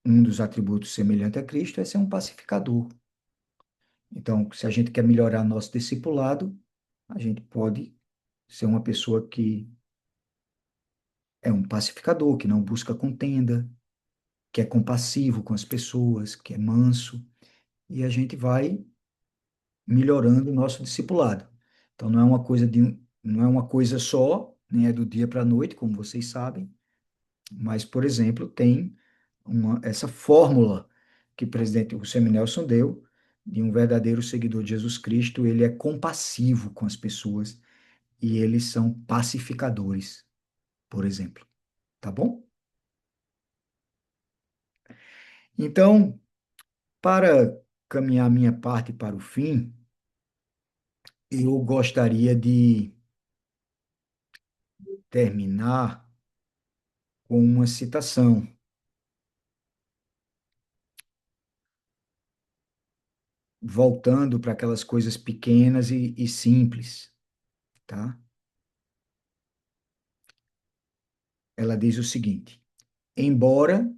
um dos atributos semelhantes a Cristo é ser um pacificador. Então, se a gente quer melhorar nosso discipulado, a gente pode ser uma pessoa que é um pacificador, que não busca contenda, que é compassivo com as pessoas, que é manso, e a gente vai melhorando o nosso discipulado. Então, não é uma coisa só, nem é do dia para a noite, como vocês sabem, mas, por exemplo, tem essa fórmula que o presidente Russell Nelson deu de um verdadeiro seguidor de Jesus Cristo. Ele é compassivo com as pessoas e eles são pacificadores, por exemplo. Tá bom? Então, para caminhar minha parte para o fim, eu gostaria de terminar com uma citação, voltando para aquelas coisas pequenas e simples, tá? Ela diz o seguinte: embora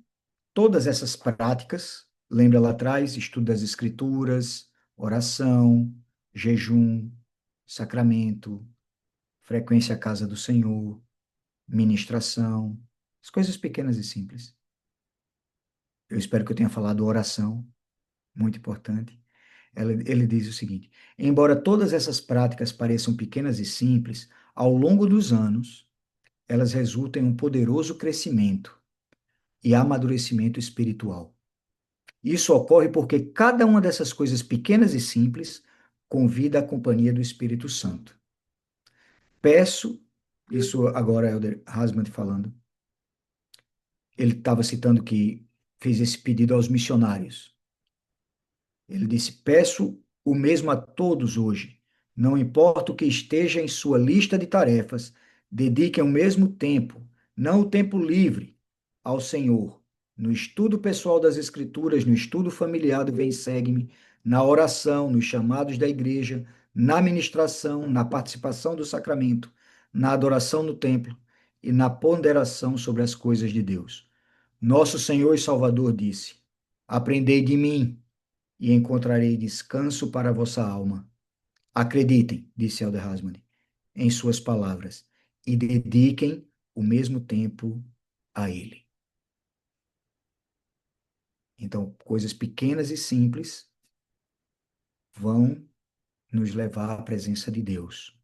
todas essas práticas, lembra lá atrás, estudo das escrituras, oração, jejum, sacramento, frequência à casa do Senhor, ministração, as coisas pequenas e simples. Eu espero que eu tenha falado oração, muito importante. Ele diz o seguinte: embora todas essas práticas pareçam pequenas e simples, ao longo dos anos, elas resultam em um poderoso crescimento e amadurecimento espiritual. Isso ocorre porque cada uma dessas coisas pequenas e simples convida a companhia do Espírito Santo. Peço, isso agora é Elder Hasman falando, ele estava citando que fez esse pedido aos missionários. Ele disse: peço o mesmo a todos hoje. Não importa o que esteja em sua lista de tarefas, dediquem o mesmo tempo, não o tempo livre, ao Senhor. No estudo pessoal das Escrituras, no estudo familiar do Vem Segue-me, na oração, nos chamados da igreja, na ministração, na participação do sacramento, na adoração no templo e na ponderação sobre as coisas de Deus. Nosso Senhor e Salvador disse: aprendei de mim e encontrarei descanso para a vossa alma. Acreditem, disse Elder Hasman, em suas palavras, e dediquem o mesmo tempo a ele. Então, coisas pequenas e simples vão nos levar à presença de Deus.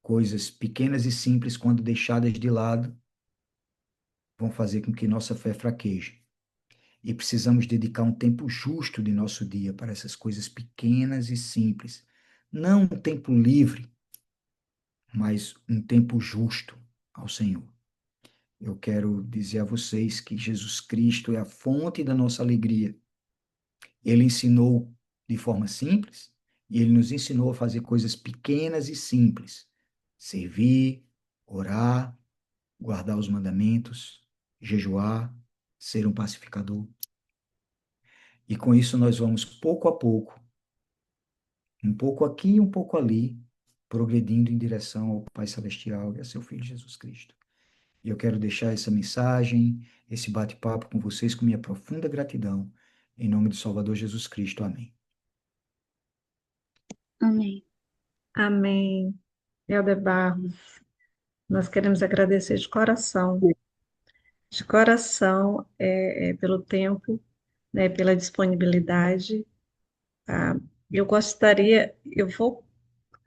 Coisas pequenas e simples, quando deixadas de lado, vão fazer com que nossa fé fraqueje. E precisamos dedicar um tempo justo de nosso dia para essas coisas pequenas e simples. Não um tempo livre, mas um tempo justo ao Senhor. Eu quero dizer a vocês que Jesus Cristo é a fonte da nossa alegria. Ele ensinou de forma simples e ele nos ensinou a fazer coisas pequenas e simples. Servir, orar, guardar os mandamentos, jejuar, ser um pacificador. E com isso nós vamos pouco a pouco, um pouco aqui e um pouco ali, progredindo em direção ao Pai Celestial e a seu Filho Jesus Cristo. E eu quero deixar essa mensagem, esse bate-papo com vocês com minha profunda gratidão. Em nome do Salvador Jesus Cristo. Amém. Amém. Amém. Helder Barros, nós queremos agradecer de coração, pelo tempo, né, pela disponibilidade. Tá? Eu vou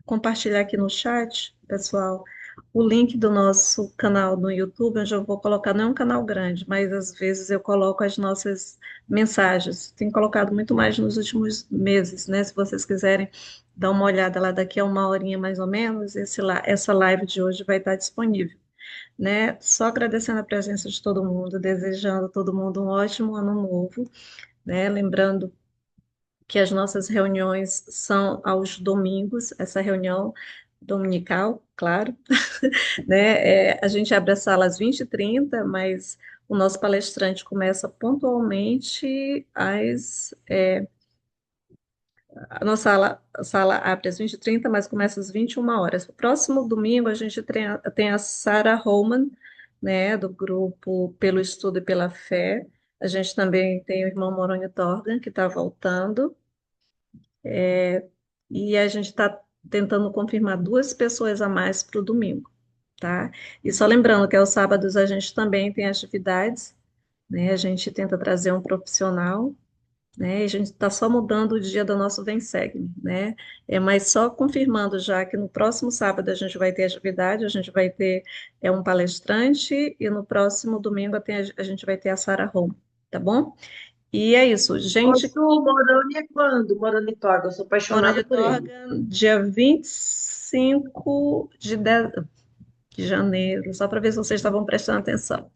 compartilhar aqui no chat, pessoal, o link do nosso canal no YouTube, onde eu vou colocar, não é um canal grande, mas às vezes eu coloco as nossas mensagens. Tenho colocado muito mais nos últimos meses, né? Se vocês quiserem dar uma olhada lá daqui a uma horinha mais ou menos, essa live de hoje vai estar disponível, né? Só agradecendo a presença de todo mundo, desejando a todo mundo um ótimo ano novo, né? Lembrando que as nossas reuniões são aos domingos, essa reunião dominical, claro, né? A gente abre a sala às 20h30, mas o nosso palestrante começa pontualmente a sala abre às 20h30, mas começa às 21h. O próximo domingo a gente tem a Sarah Holman, né, do grupo Pelo Estudo e pela Fé. A gente também tem o irmão Moroni Torgan, que está voltando. E a gente está tentando confirmar 2 pessoas a mais para o domingo, tá? E só lembrando que aos sábados a gente também tem atividades, né? A gente tenta trazer um profissional, né? E a gente está só mudando o dia do nosso Vem Segue-me, né? Mas só confirmando já que no próximo sábado a gente vai ter atividade, a gente vai ter um palestrante e no próximo domingo a gente vai ter a Sarah Home, tá bom? E é isso, Ô, gente. Su, Moroni é quando? Moroni Torga, eu sou Moroni apaixonada por ele. Torga, dia 25 de janeiro, só para ver se vocês estavam prestando atenção.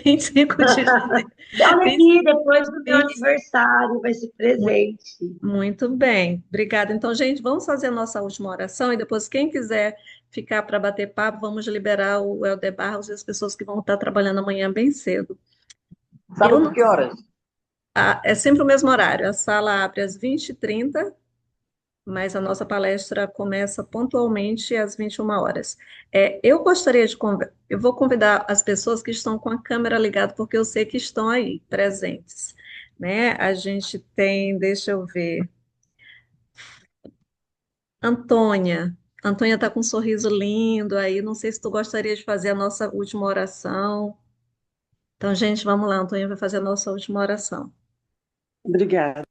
25 de janeiro. Olha 25, aqui, depois do meu 25. aniversário, vai ser presente. Muito bem, obrigada. Então, gente, vamos fazer a nossa última oração e depois, quem quiser ficar para bater papo, vamos liberar o Helder Barros e as pessoas que vão estar trabalhando amanhã bem cedo. Eu Sábado, não... que horas? É sempre o mesmo horário, a sala abre às 20h30, mas a nossa palestra começa pontualmente às 21h. Eu vou convidar as pessoas que estão com a câmera ligada, porque eu sei que estão aí, presentes, né? A gente tem, deixa eu ver, Antônia. Antônia está com um sorriso lindo aí, não sei se tu gostaria de fazer a nossa última oração. Então, gente, vamos lá, Antônia vai fazer a nossa última oração. Obrigada.